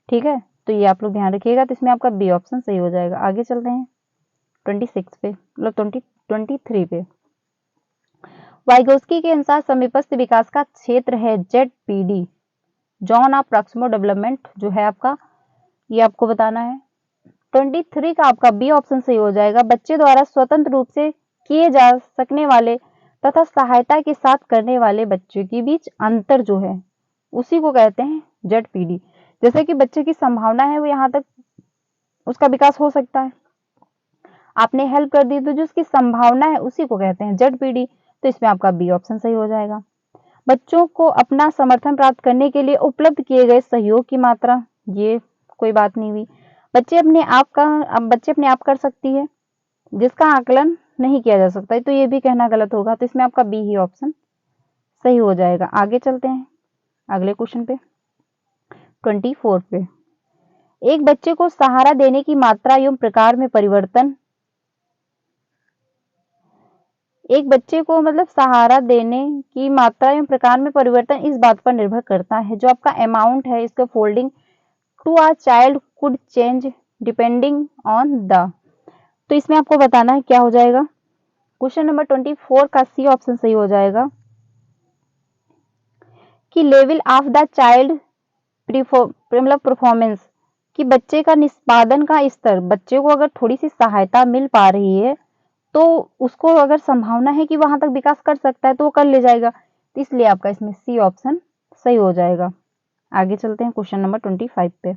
ठीक है, तो ये आप लोग ध्यान रखिएगा। तो इसमें आपका बी ऑप्शन सही हो जाएगा। आगे चलते हैं 26 पे, 23 पे। वाइगोस्की के अनुसार समीपस्थ विकास का क्षेत्र है ZPD, John of proximal development, जो है आपका, ये आपको बताना है। 23 का आपका बी ऑप्शन सही हो जाएगा। बच्चे द्वारा स्वतंत्र रूप से किए जा सकने वाले तथा सहायता के साथ करने वाले बच्चों के बीच अंतर जो है, उसी को कहते हैं ZPD। जैसे कि बच्चे की संभावना है वो यहाँ तक उसका विकास हो सकता है, आपने हेल्प कर दी, तो जो उसकी संभावना है उसी को कहते हैं ZPD। तो इसमें आपका बी ऑप्शन सही हो जाएगा। बच्चों को अपना समर्थन प्राप्त करने के लिए उपलब्ध किए गए सहयोग की मात्रा, ये कोई बात नहीं हुई। बच्चे अपने आप कर सकती है, जिसका आकलन नहीं किया जा सकता है, तो ये भी कहना गलत होगा। तो इसमें आपका बी ही ऑप्शन सही हो जाएगा। आगे चलते हैं अगले क्वेश्चन पे 24 पे। एक बच्चे को सहारा देने की मात्रा एवं प्रकार में परिवर्तन, एक बच्चे को सहारा देने की मात्रा एवं प्रकार में परिवर्तन इस बात पर निर्भर करता है, जो आपका अमाउंट है, इसका folding to a child could change depending on the. तो इसमें आपको बताना है क्या हो जाएगा। क्वेश्चन नंबर 24 का सी ऑप्शन सही हो जाएगा कि level of the child performance, कि बच्चे का निष्पादन का स्तर, बच्चे को अगर थोड़ी सी सहायता मिल पा रही है तो उसको अगर संभावना है कि वहां तक विकास कर सकता है तो वो कर ले जाएगा। तो इसलिए आपका इसमें सी ऑप्शन सही हो जाएगा। आगे चलते हैं क्वेश्चन नंबर 25 पे।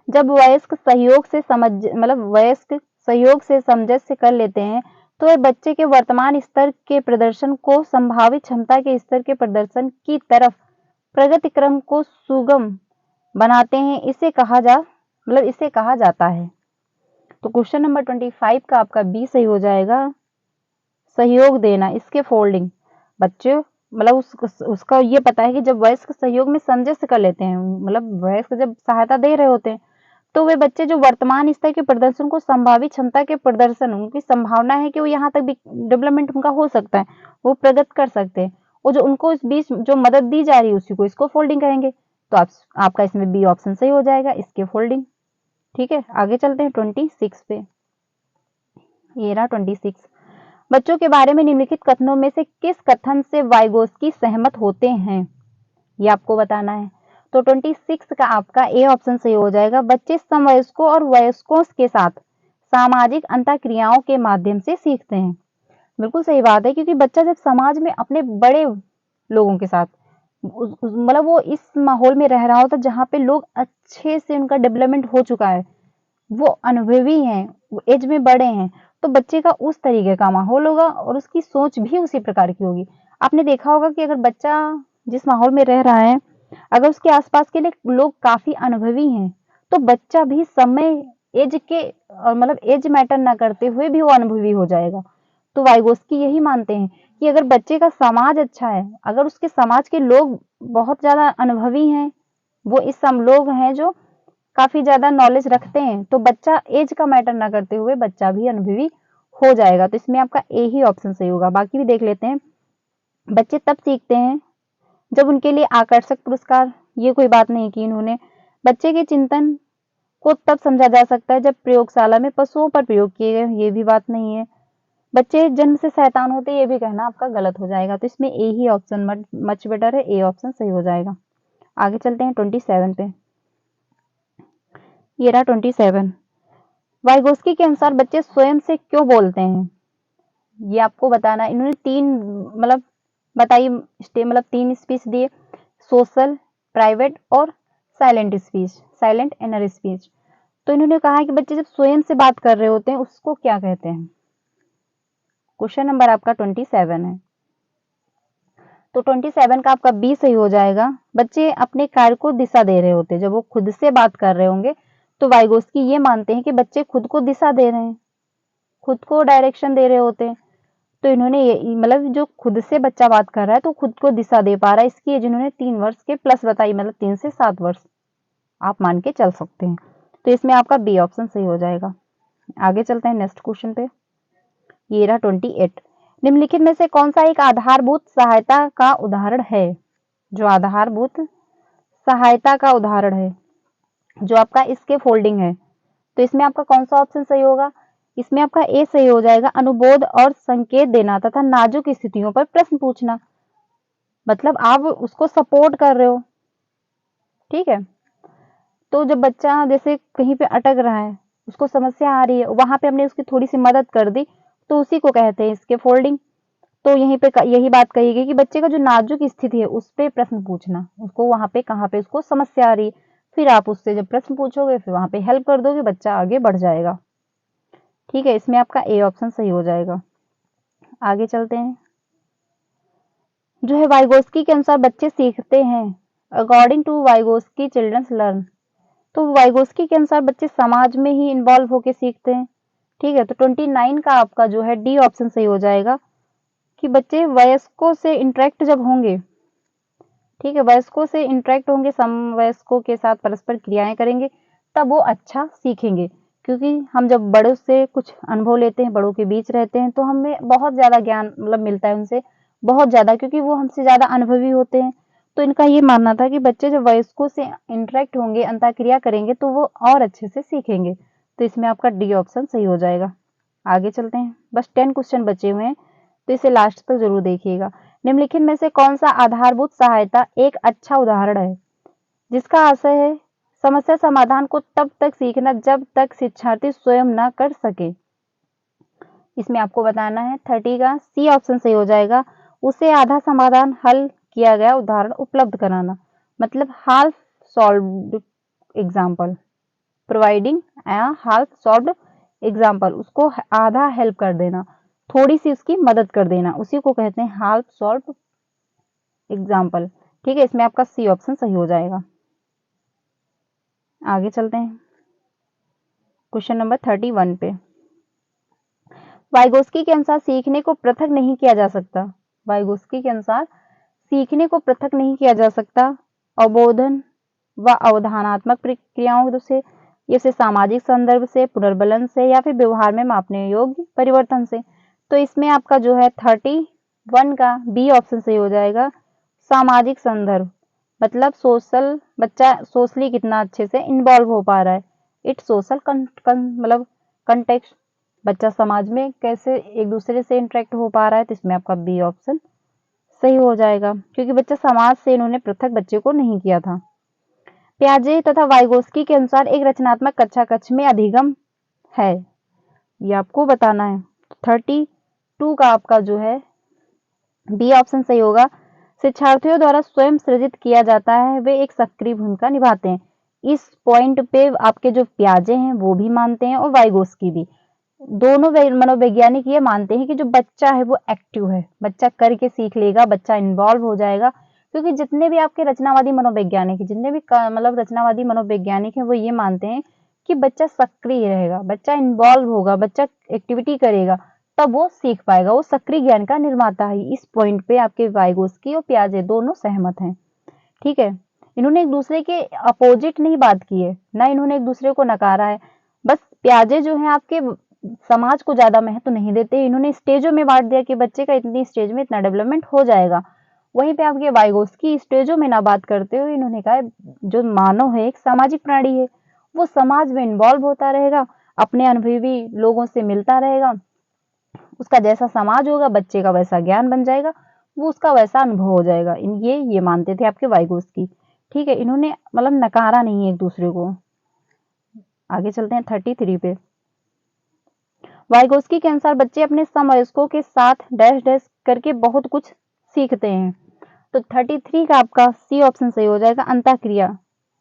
जब वयस्क सहयोग से सामंजस्य कर लेते हैं, तो वे बच्चे के वर्तमान स्तर के प्रदर्शन को संभावित क्षमता के स्तर के प्रदर्शन की तरफ प्रगति क्रम को सुगम बनाते हैं। इसे कहा जाता है। तो क्वेश्चन नंबर 25 का आपका बी सही हो जाएगा। सहयोग देना, इसके फोल्डिंग, बच्चे उसका ये पता है कि जब वयस्क सहयोग में सामंजस्य कर लेते हैं, वयस्क जब सहायता दे रहे होते हैं, तो वे बच्चे जो वर्तमान स्तर के प्रदर्शन को संभावित क्षमता के प्रदर्शन, उनकी संभावना है कि वो यहाँ तक भी डेवलपमेंट उनका हो सकता है, वो प्रगति कर सकते हैं। और जो उनको इस बीच जो मदद दी जा रही है, उसी को इसको फोल्डिंग कहेंगे। तो आपका इसमें बी ऑप्शन सही हो जाएगा, इसके फोल्डिंग। ठीक है, आगे चलते हैं 26 पे। ये रहा 26। बच्चों के बारे में निम्नलिखित कथनों में से किस कथन से वाइगोस्की सहमत होते हैं, ये आपको बताना है। तो 26 का आपका ए ऑप्शन सही हो जाएगा। बच्चे समवयस्कों और वयस्कों के साथ सामाजिक अंतःक्रियाओं के माध्यम से सीखते हैं। बिल्कुल सही बात है, क्योंकि बच्चा जब समाज में अपने बड़े लोगों के साथ मतलब वो इस माहौल में रह रहा होता जहाँ पे लोग अच्छे से उनका डेवलपमेंट हो चुका है, वो अनुभवी हैं, वो एज में बड़े हैं, तो बच्चे का उस तरीके का माहौल होगा और उसकी सोच भी उसी प्रकार की होगी। आपने देखा होगा कि अगर बच्चा जिस माहौल में रह रहा है, अगर उसके आसपास के लोग काफी अनुभवी हैं, तो बच्चा भी समय एज के मतलब एज मैटर ना करते हुए भी वो अनुभवी हो जाएगा। तो वाइगोस्की यही मानते हैं कि अगर बच्चे का समाज अच्छा है, अगर उसके समाज के लोग बहुत ज्यादा अनुभवी हैं, वो इस सम लोग हैं जो काफी ज्यादा नॉलेज रखते हैं, तो बच्चा एज का मैटर ना करते हुए बच्चा भी अनुभवी हो जाएगा। तो इसमें आपका ए ही ऑप्शन सही होगा। बाकी भी देख लेते हैं। बच्चे तब सीखते हैं जब उनके लिए आकर्षक पुरस्कार, ये कोई बात नहीं की इन्होंने। बच्चे के चिंतन को तब समझा जा सकता है जब प्रयोगशाला में पशुओं पर प्रयोग किए गए, ये भी बात नहीं है। बच्चे जन्म से शैतान होते, ये भी कहना आपका गलत हो जाएगा। तो इसमें ए ही ऑप्शन मच बेटर है, ए ऑप्शन सही हो जाएगा। आगे चलते हैं 27 पे। ये रहा 27। वाइगोस्की के अनुसार बच्चे स्वयं से क्यों बोलते हैं, ये आपको बताना। इन्होंने तीन मतलब बताइए मतलब तीन स्पीच दिए, सोशल, प्राइवेट और silent speech, silent inner speech. तो इन्होंने कहा कि बच्चे जब स्वयं से बात कर रहे होते हैं उसको क्या कहते हैं। क्वेश्चन नंबर आपका 27 है, तो 27 का आपका बी सही हो जाएगा। बच्चे अपने कार्य को दिशा दे रहे होते हैं, जब वो खुद से बात कर रहे होंगे, तो वाइगोस्की ये मानते हैं कि बच्चे खुद को दिशा दे रहे हैं, खुद को डायरेक्शन दे रहे होते हैं। तो इन्होंने ये मतलब जो खुद से बच्चा बात कर रहा है तो खुद को दिशा दे पा रहा है, इसकी एज इन्होंने 3 वर्ष के प्लस बताई, मतलब 3 से 7 वर्ष आप मान के चल सकते हैं। तो इसमें आपका बी ऑप्शन सही हो जाएगा। आगे चलते हैं नेक्स्ट क्वेश्चन पे। ये रहा 28। निम्नलिखित में से कौन सा एक आधारभूत सहायता का उदाहरण है, जो आधारभूत सहायता का उदाहरण है, जो आपका इसके फोल्डिंग है। तो इसमें आपका कौन सा ऑप्शन सही होगा, इसमें आपका ए सही हो जाएगा। अनुबोध और संकेत देना तथा नाजुक स्थितियों पर प्रश्न पूछना, मतलब आप उसको सपोर्ट कर रहे हो। ठीक है, तो जब बच्चा जैसे कहीं पे अटक रहा है, उसको समस्या आ रही है, वहां पे हमने उसकी थोड़ी सी मदद कर दी, तो उसी को कहते हैं इसके फोल्डिंग। तो यहीं पे यही बात कही गई कि बच्चे का जो नाजुक स्थिति है उस पे प्रश्न पूछना, उसको वहां पे कहाँ पे उसको समस्या आ रही है, फिर आप उससे जब प्रश्न पूछोगे फिर वहां पे हेल्प कर दोगे, बच्चा आगे बढ़ जाएगा। ठीक है, इसमें आपका ए ऑप्शन सही हो जाएगा। आगे चलते हैं। जो है वाइगोस्की के अनुसार बच्चे सीखते हैं, according to Vygotsky children's learn. तो वाइगोस्की के अनुसार बच्चे समाज में ही इन्वॉल्व होके सीखते हैं। ठीक है, तो 29 का आपका जो है डी ऑप्शन सही हो जाएगा कि बच्चे वयस्कों से इंटरेक्ट जब होंगे, ठीक है, वयस्कों से इंटरेक्ट होंगे, समवयस्कों के साथ परस्पर क्रियाएं करेंगे, तब वो अच्छा सीखेंगे। क्योंकि हम जब बड़ों से कुछ अनुभव लेते हैं, बड़ों के बीच रहते हैं, तो हमें बहुत ज्यादा ज्ञान मतलब मिलता है उनसे, बहुत ज्यादा, क्योंकि वो हमसे ज्यादा अनुभवी होते हैं। तो इनका ये मानना था कि बच्चे जब वयस्कों से इंटरेक्ट होंगे, अंतःक्रिया करेंगे, तो वो और अच्छे से सीखेंगे। तो इसमें आपका डी ऑप्शन सही हो जाएगा। आगे चलते हैं, बस 10 क्वेश्चन बचे हुए हैं, तो इसे लास्ट तक जरूर देखिएगा। निम्नलिखित में से कौन सा आधारभूत सहायता एक अच्छा उदाहरण है, जिसका आशय है समस्या समाधान को तब तक सीखना जब तक शिक्षार्थी स्वयं ना कर सके। इसमें आपको बताना है 30 का सी ऑप्शन सही हो जाएगा। उसे आधा समाधान हल किया गया उदाहरण उपलब्ध कराना, मतलब half solved example, providing half solved example, उसको आधा हेल्प कर देना, थोड़ी सी उसकी मदद कर देना, उसी को कहते हैं हाफ सॉल्व्ड एग्जाम्पल। ठीक है, इसमें आपका सी ऑप्शन सही हो जाएगा। आगे चलते हैं क्वेश्चन नंबर 31 पे। वाइगोस्की के अनुसार सीखने को पृथक नहीं किया जा सकता। वाइगोस्की के अनुसार सीखने को पृथक नहीं किया जा सकता अवबोधन व अवधानात्मक प्रक्रियाओं से, जैसे सामाजिक संदर्भ से, पुनर्बलन से, या फिर व्यवहार में मापने योग्य परिवर्तन से। तो इसमें आपका जो है 31 का बी ऑप्शन सही हो जाएगा, सामाजिक संदर्भ, मतलब सोशल, बच्चा सोशली कितना अच्छे से इन्वॉल्व हो पा रहा है। इट सोशल मतलब कंटेक्स्ट, बच्चा समाज में कैसे एक दूसरे से इंटरेक्ट हो पा रहा है, तो इसमें आपका बी ऑप्शन सही हो जाएगा, क्योंकि बच्चा समाज से इन्होंने पृथक बच्चे को नहीं किया था। प्याजे तथा वाइगोस्की के अनुसार एक रचनात्मक कक्षा कक्ष में अधिगम है, ये आपको बताना है। 32 का आपका जो है बी ऑप्शन सही होगा। शिक्षार्थियों द्वारा स्वयं सृजित किया जाता है, वे एक सक्रिय भूमिका निभाते हैं। इस पॉइंट पे आपके जो प्याजे हैं वो भी मानते हैं और वाइगोस्की भी, दोनों मनोवैज्ञानिक ये मानते हैं कि जो बच्चा है वो एक्टिव है, बच्चा करके सीख लेगा, बच्चा इन्वॉल्व हो जाएगा। क्योंकि जितने भी आपके रचनावादी मनोवैज्ञानिक है, जितने भी मतलब रचनावादी मनोवैज्ञानिक है, वो ये मानते हैं कि बच्चा सक्रिय रहेगा, बच्चा इन्वॉल्व होगा, बच्चा एक्टिविटी करेगा, तब वो सीख पाएगा, वो सक्रिय ज्ञान का निर्माता है। इस पॉइंट पे आपके वाइगोस्की और पियाजे दोनों सहमत हैं। ठीक है, इन्होंने एक दूसरे के अपोजिट नहीं बात की है, ना इन्होंने एक दूसरे को नकारा है। बस प्याजे जो है आपके समाज को ज्यादा महत्व नहीं देते, इन्होंने स्टेजों में बांट दिया कि बच्चे का इतनी स्टेज में इतना डेवलपमेंट हो जाएगा। वहीं पे आपके वाइगोस्की स्टेजों में ना बात करते हुए इन्होंने कहा जो मानव है एक सामाजिक प्राणी है, वो समाज में इन्वॉल्व होता रहेगा, अपने अनुभवी लोगों से मिलता रहेगा, उसका जैसा समाज होगा बच्चे का वैसा ज्ञान बन जाएगा, वो उसका वैसा अनुभव हो जाएगा। ये मानते थे आपके वाइगोस्की। ठीक है, इन्होंने मतलब नकारा नहीं है एक दूसरे को। आगे चलते हैं 33 पे। वाइगोस्की के अनुसार बच्चे अपने समवयस्कों के साथ डैश डैश करके बहुत कुछ सीखते हैं। तो 33 का आपका सी ऑप्शन सही हो जाएगा। अंतःक्रिया,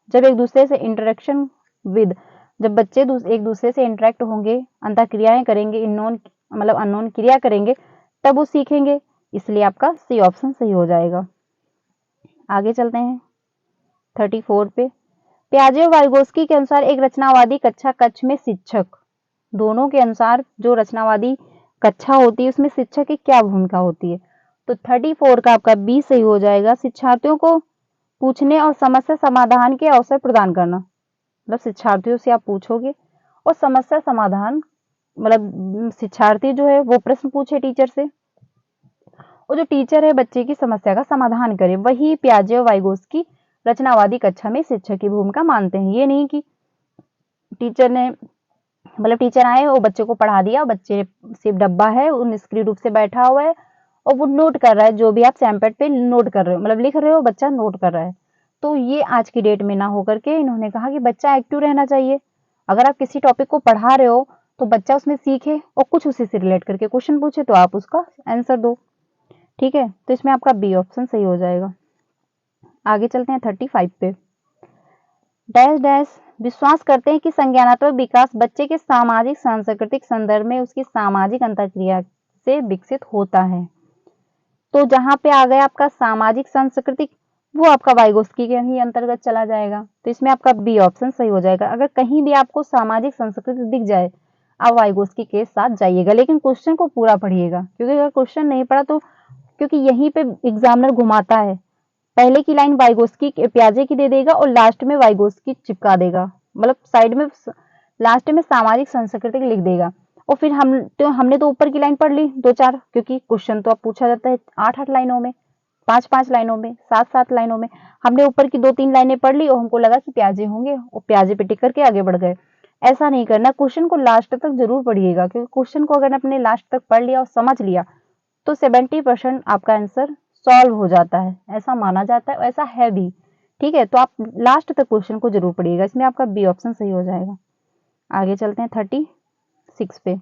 जब एक दूसरे से इंटरेक्शन विद, जब बच्चे एक दूसरे से इंटरेक्ट होंगे, अंतःक्रियाएं करेंगे, इननोन मतलब अननोन क्रिया करेंगे, तब वो सीखेंगे, इसलिए आपका सी ऑप्शन सही हो जाएगा। आगे चलते हैं 34 पे। प्याजे और वाइगोस्की के अनुसार एक रचनावादी कक्षा कक्ष में शिक्षक, दोनों के अनुसार जो रचनावादी कक्षा होती है उसमें शिक्षक की क्या भूमिका होती है, तो 34 का आपका बी सही हो जाएगा। शिक्षार्थियों को पूछने और समस्या समाधान के अवसर प्रदान करना, मतलब शिक्षार्थियों से आप पूछोगे और समस्या समाधान, मतलब शिक्षार्थी जो है वो प्रश्न पूछे टीचर से, और जो टीचर है बच्चे की समस्या का समाधान करे। वही प्याजे और वाइगोस्की रचनावादी कक्षा में शिक्षक की भूमिका मानते हैं। ये नहीं कि टीचर ने मतलब टीचर आए और बच्चे को पढ़ा दिया, बच्चे सिर्फ डब्बा है, वो निष्क्रिय रूप से बैठा हुआ है और वो नोट कर रहा है, जो भी आप सैमपैड पे नोट कर रहे हो, मतलब लिख रहे हो, बच्चा नोट कर रहा है। तो ये आज की डेट में ना होकर के इन्होंने कहा कि बच्चा एक्टिव रहना चाहिए। अगर आप किसी टॉपिक को पढ़ा रहे हो तो बच्चा उसमें सीखे और कुछ उसी से रिलेट करके क्वेश्चन पूछे तो आप उसका आंसर दो। ठीक है, तो इसमें आपका बी ऑप्शन सही हो जाएगा। आगे चलते हैं 35 पे। डैश डैश विश्वास करते हैं कि संज्ञानात्मक विकास बच्चे के सामाजिक सांस्कृतिक संदर्भ में उसकी सामाजिक अंतःक्रिया से विकसित होता है। तो जहां पे आ गया आपका सामाजिक सांस्कृतिक, वो आपका वाइगोस्की के ही अंतर्गत चला जाएगा, तो इसमें आपका बी ऑप्शन सही हो जाएगा। अगर कहीं भी आपको सामाजिक संस्कृति दिख जाए, आप वाइगोस्की के साथ जाइएगा, लेकिन क्वेश्चन को पूरा पढ़िएगा, क्योंकि अगर क्वेश्चन नहीं पढ़ा तो, क्योंकि यहीं पे एग्जामिनर घुमाता है, पहले की लाइन वाइगोस्की प्याजे की दे देगा और लास्ट में वाइगोस्की चिपका देगा, मतलब साइड में लास्ट में सामाजिक सांस्कृतिक लिख देगा। और फिर हमने तो ऊपर की लाइन पढ़ ली 2-4, क्योंकि क्वेश्चन तो अब पूछा जाता है 8-8 लाइनों में, 5-5 लाइनों में, 7-7 लाइनों में। हमने ऊपर की 2-3 लाइनें पढ़ ली और हमको लगा कि प्याजे होंगे और प्याजे पे टिक करके आगे बढ़ गए। ऐसा नहीं करना, क्वेश्चन को लास्ट तक जरूर पढ़िएगा, क्योंकि क्वेश्चन को अगर आपने लास्ट तक पढ़ लिया और समझ लिया तो 70% आपका आंसर सॉल्व हो जाता है, ऐसा माना जाता है, ऐसा है भी। ठीक है, तो आप लास्ट तक क्वेश्चन को जरूर पढ़िएगा, इसमें आपका बी ऑप्शन सही हो जाएगा। आगे चलते हैं 36 पे।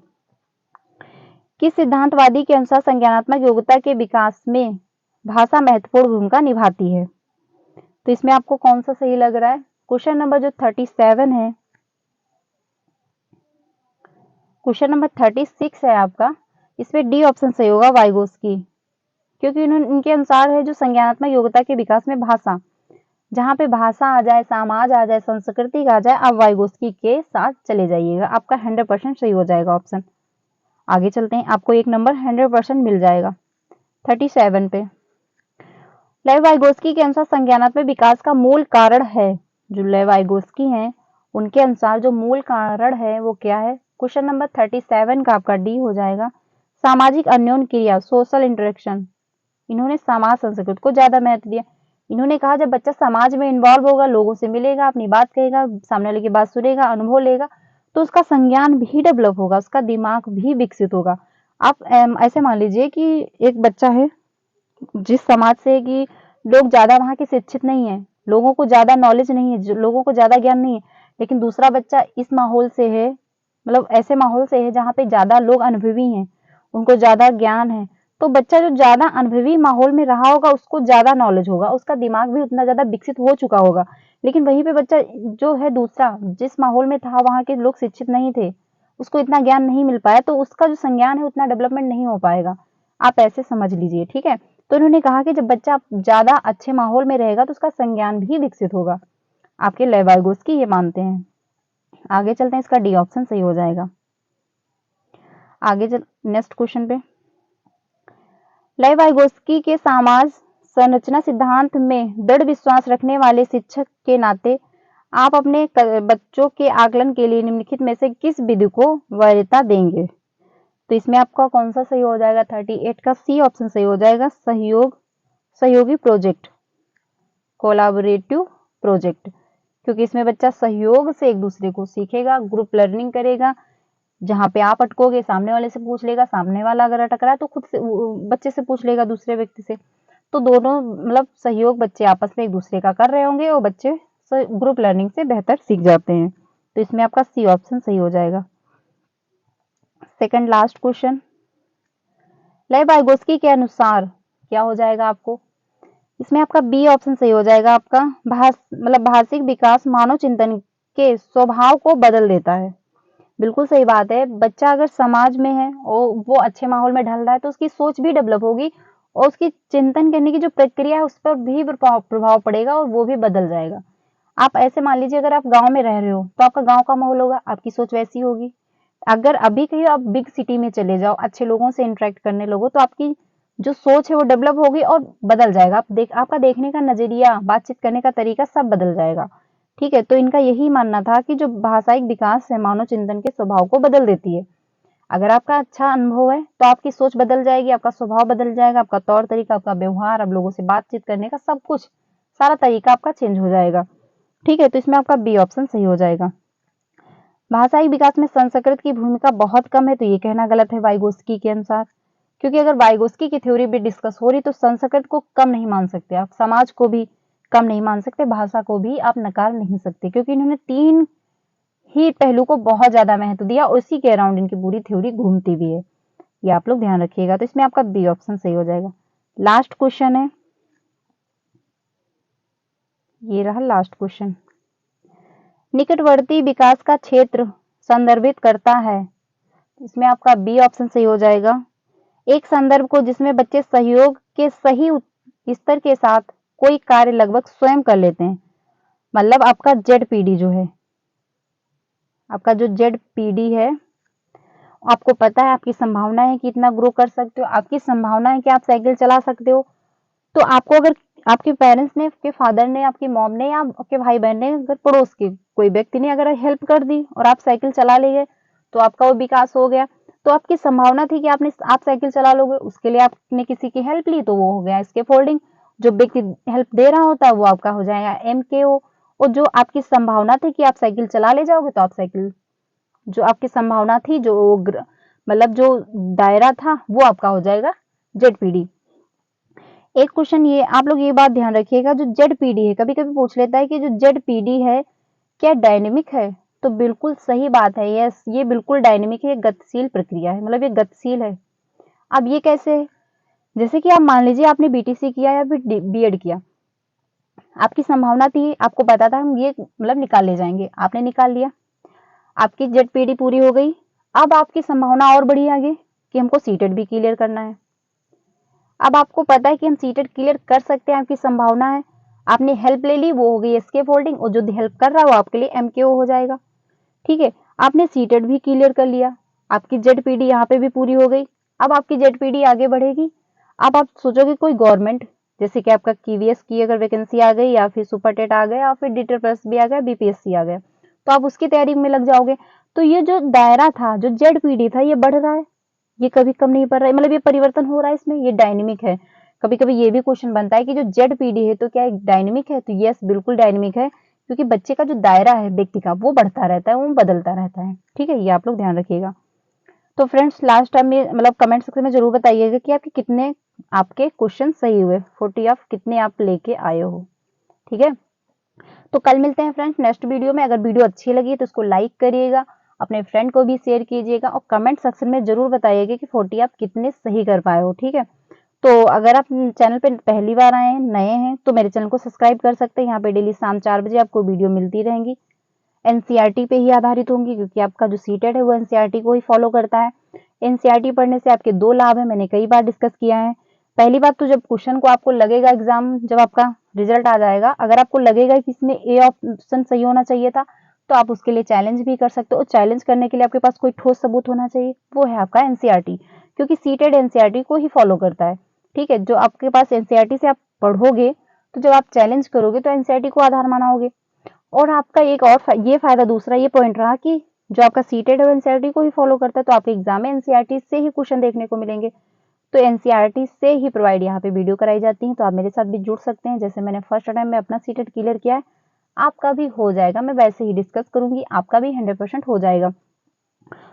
किस सिद्धांतवादी के अनुसार संज्ञानात्मक योग्यता के विकास में भाषा महत्वपूर्ण भूमिका निभाती है, तो इसमें आपको कौन सा सही लग रहा है। क्वेश्चन नंबर जो 37 है, क्वेश्चन नंबर 36 है आपका, इसमें डी ऑप्शन सही होगा, वाइगोस्की, क्योंकि इनके अनुसार है जो संज्ञानात्मक योग्यता के विकास में भाषा, जहां पे भाषा आ जाए, समाज आ जाए, संस्कृति आ जाए, आप वाइगोस्की के साथ चले जाइएगा, आपका 100% सही हो जाएगा ऑप्शन। आगे चलते हैं, आपको एक नंबर 100% मिल जाएगा। 37 पे। लेव वाइगोस्की के अनुसार संज्ञानात्मक विकास का मूल कारण है, जो लेव वाइगोस्की हैं उनके अनुसार जो मूल कारण है वो क्या है। क्वेश्चन नंबर 37 का आपका डी हो जाएगा। सामाजिक अन्योन्य क्रिया, सोशल इंटरेक्शन, इन्होंने समाज संस्कृति को ज्यादा महत्व दिया। इन्होंने कहा जब बच्चा समाज में इन्वॉल्व होगा, लोगों से मिलेगा, अपनी बात कहेगा, सामने वाले की बात सुनेगा, अनुभव लेगा, तो उसका संज्ञान भी डेवलप होगा, उसका दिमाग भी विकसित होगा। आप ऐसे मान लीजिए कि एक बच्चा है जिस समाज से कि लोग ज्यादा वहां के शिक्षित नहीं है, लोगों को ज्यादा नॉलेज नहीं है, लोगों को ज्यादा ज्ञान नहीं है, लेकिन दूसरा बच्चा इस माहौल से है, मतलब ऐसे माहौल से है जहाँ पे ज्यादा लोग अनुभवी हैं, उनको ज्यादा ज्ञान है, तो बच्चा जो ज्यादा अनुभवी माहौल में रहा होगा उसको ज्यादा नॉलेज होगा, उसका दिमाग भी उतना ज्यादा विकसित हो चुका होगा। लेकिन वहीं पे बच्चा जो है दूसरा, जिस माहौल में था वहां के लोग शिक्षित नहीं थे, उसको इतना ज्ञान नहीं मिल पाया, तो उसका जो संज्ञान है उतना डेवलपमेंट नहीं हो पाएगा। आप ऐसे समझ लीजिए, ठीक है। तो उन्होंने कहा कि जब बच्चा ज्यादा अच्छे माहौल में रहेगा तो उसका संज्ञान भी विकसित होगा। आपके लेवाइगोस्की ये मानते हैं। आगे चलते हैं, इसका डी ऑप्शन सही हो जाएगा। आगे चल नेक्स्ट क्वेश्चन पे, लेवाइगोस्की के समाज संरचना सिद्धांत में दृढ़ विश्वास रखने वाले शिक्षक के नाते आप अपने बच्चों के आकलन के लिए निम्नलिखित में से किस विधि को वरीयता देंगे? तो इसमें आपका कौन सा सही हो जाएगा? 38 का सी ऑप्शन सही हो जाएगा, सहयोगी प्रोजेक्ट, कोलाबोरेटिव प्रोजेक्ट, क्योंकि इसमें बच्चा सहयोग से एक दूसरे को सीखेगा, ग्रुप लर्निंग करेगा, जहां पे आप अटकोगे सामने वाले से पूछ लेगा, सामने वाला अगर अटक रहा है तो खुद से बच्चे से पूछ लेगा, दूसरे व्यक्ति से, तो दोनों मतलब सहयोग बच्चे आपस में एक दूसरे का कर रहे होंगे और बच्चे ग्रुप लर्निंग से बेहतर सीख जाते हैं। तो इसमें आपका सी ऑप्शन सही हो जाएगा। सेकंड लास्ट क्वेश्चन, लेवाइगोस्की के अनुसार क्या हो जाएगा आपको? इसमें आपका बी ऑप्शन सही हो जाएगा। आपका भाषिक विकास मानव चिंतन के स्वभाव को बदल देता है। बिल्कुल सही बात है। बच्चा अगर समाज में है और वो अच्छे माहौल में ढल रहा है तो उसकी सोच भी डेवलप होगी और उसकी चिंतन करने की जो प्रक्रिया है उस पर भी प्रभाव पड़ेगा और वो भी बदल जाएगा। आप ऐसे मान लीजिए अगर आप गांव में रह रहे हो तो आपका गांव का माहौल होगा, आपकी सोच वैसी होगी। अगर अभी कहीं आप बिग सिटी में चले जाओ, अच्छे लोगों से इंटरेक्ट करने लगो, तो आपकी जो सोच है वो डेवलप होगी और बदल जाएगा। आपका देखने का नजरिया, बातचीत करने का तरीका सब बदल जाएगा। ठीक है, तो इनका यही मानना था कि जो भाषाई विकास है मानव चिंतन के स्वभाव को बदल देती है। अगर आपका अच्छा अनुभव है तो आपकी सोच बदल जाएगी, आपका स्वभाव बदल जाएगा, आपका तौर तरीका, आपका व्यवहार, आप लोगों से बातचीत करने का सब कुछ, सारा तरीका आपका चेंज हो जाएगा। ठीक है, तो इसमें आपका बी ऑप्शन सही हो जाएगा। भाषाई विकास में संस्कृत की भूमिका बहुत कम है, तो ये कहना गलत है वाइगोस्की के अनुसार, क्योंकि अगर वाइगोस्की की थ्योरी भी डिस्कस हो रही तो संस्कृत को कम नहीं मान सकते आप, समाज को भी कम नहीं मान सकते, भाषा को भी आप नकार नहीं सकते, क्योंकि इन्होंने तीन ही पहलू को बहुत ज्यादा महत्व दिया और उसी के अराउंड इनकी पूरी थ्योरी घूमती भी है। ये आप लोग ध्यान रखिएगा। तो इसमें आपका बी ऑप्शन सही हो जाएगा। लास्ट क्वेश्चन है, ये रहा लास्ट क्वेश्चन। निकटवर्ती विकास का क्षेत्र संदर्भित करता है। इसमें आपका बी ऑप्शन सही हो जाएगा। एक संदर्भ को जिसमें बच्चे सहयोग के सही स्तर के साथ कोई कार्य लगभग स्वयं कर लेते हैं। मतलब आपका जेड पीडी जो है, आपका जो जेड पीडी है, आपको पता है आपकी संभावना है कि इतना ग्रो कर सकते हो, आपकी संभावना है कि आप साइकिल चला सकते हो। तो आपको अगर आपके पेरेंट्स ने, आपके फादर ने, आपकी मॉम ने या आपके भाई बहन ने, अगर पड़ोस के कोई व्यक्ति ने अगर हेल्प कर दी और आप साइकिल चला लिए तो आपका वो विकास हो गया। तो आपकी संभावना थी कि आप साइकिल चला लोगे, उसके लिए आपने किसी की हेल्प ली तो वो हो गया स्कैफोल्डिंग। जो व्यक्ति हेल्प दे रहा होता है वो आपका हो जाएगा एमकेओ। और जो आपकी संभावना थी कि आप साइकिल चला ले जाओगे तो आप साइकिल, जो आपकी संभावना थी, जो मतलब जो दायरा था वो आपका हो जाएगा जेडपीडी। एक क्वेश्चन ये आप लोग ये बात ध्यान रखिएगा, जो जेडपीडी है कभी कभी पूछ लेता है कि जो जेडपीडी है क्या डायनेमिक है? तो बिल्कुल सही बात है, यस ये बिल्कुल डायनेमिक है, गतिशील प्रक्रिया है, मतलब ये गतिशील है। अब ये कैसे है? जैसे कि आप मान लीजिए आपने बीटीसी किया या फिर बीएड किया, आपकी संभावना थी, आपको पता था हम ये मतलब निकाल ले जाएंगे, आपने निकाल लिया, आपकी जेडपीडी पूरी हो गई। अब आपकी संभावना और बढ़ी आगे कि हमको सीटेट भी क्लियर करना है। अब आपको पता है कि हम सीटेट क्लियर कर सकते हैं, आपकी संभावना है, आपने हेल्प ले ली, वो हो गई एस्केफोल्डिंग, और जो हेल्प कर रहा है वो आपके लिए एमकेओ हो जाएगा। ठीक है, आपने सीटेट भी क्लियर कर लिया, आपकी जेडपीडी यहाँ पे भी पूरी हो गई। अब आपकी जेडपीडी आगे बढ़ेगी। अब आप सोचोगे कोई गवर्नमेंट, जैसे कि आपका कीवीएस की अगर वैकेंसी आ गई या फिर सुपर टेट आ गया या फिर डीटेल प्लस भी आ गया, बीपीएससी आ गया, तो आप उसकी तैयारी में लग जाओगे। तो ये जो दायरा था, जो जेडपीडी था, ये बढ़ रहा है, ये कभी कम नहीं पड़ रहा है, मतलब ये परिवर्तन हो रहा है, इसमें ये डायनेमिक है। कभी कभी ये भी क्वेश्चन बनता है कि जो ZPD है तो क्या एक डायनेमिक है, तो यस बिल्कुल डायनेमिक है, क्योंकि बच्चे का जो दायरा है व्यक्ति का वो बढ़ता रहता है, वो बदलता रहता है। ठीक है, ये आप लोग ध्यान रखिएगा। तो फ्रेंड्स लास्ट टाइम में मतलब कमेंट सेक्शन में जरूर बताइएगा कि आपके क्वेश्चन सही हुए, 40 ऑफ कितने आप लेके आए हो। ठीक है, तो कल मिलते हैं फ्रेंड्स नेक्स्ट वीडियो में। अगर वीडियो अच्छी लगी तो उसको लाइक करिएगा, अपने फ्रेंड को भी शेयर कीजिएगा और कमेंट सेक्शन में जरूर बताइएगा कि 40 आप कितने सही कर पाए हो। ठीक है, तो अगर आप चैनल पे पहली बार आए हैं, नए हैं, तो मेरे चैनल को सब्सक्राइब कर सकते हैं। यहाँ पे डेली शाम 4 बजे आपको वीडियो मिलती रहेंगी, एनसीईआरटी पे ही आधारित होंगी, क्योंकि आपका जो सीटेट है वो एनसीईआरटी को ही फॉलो करता है। एनसीईआरटी पढ़ने से आपके 2 लाभ है, मैंने कई बार डिस्कस किया है। पहली बात तो जब क्वेश्चन को आपको लगेगा एग्जाम, जब आपका रिजल्ट आ जाएगा, अगर आपको लगेगा कि इसमें ए ऑप्शन सही होना चाहिए था, तो आप उसके लिए चैलेंज भी कर सकते हो। चैलेंज करने के लिए आपके पास कोई ठोस सबूत होना चाहिए, वो है आपका एनसीईआरटी, क्योंकि सीटेट एनसीईआरटी को ही फॉलो करता है। ठीक है, जो आपके पास एनसीईआरटी से आप पढ़ोगे, तो जब आप चैलेंज करोगे तो एनसीईआरटी को आधार मानोगे। और आपका एक और ये फायदा, दूसरा ये पॉइंट रहा कि जो आपका सीटेट है वो एनसीईआरटी को ही फॉलो करता है, तो आपके एग्जाम में एनसीईआरटी से ही क्वेश्चन देखने को मिलेंगे। तो एनसीईआरटी से ही प्रोवाइड यहाँ पे वीडियो कराई जाती है, तो आप मेरे साथ भी जुड़ सकते हैं। जैसे मैंने फर्स्ट टाइम में अपना सीटेट क्लियर किया है, आपका भी हो जाएगा, मैं वैसे ही डिस्कस करूंगी, आपका भी 100% हो जाएगा।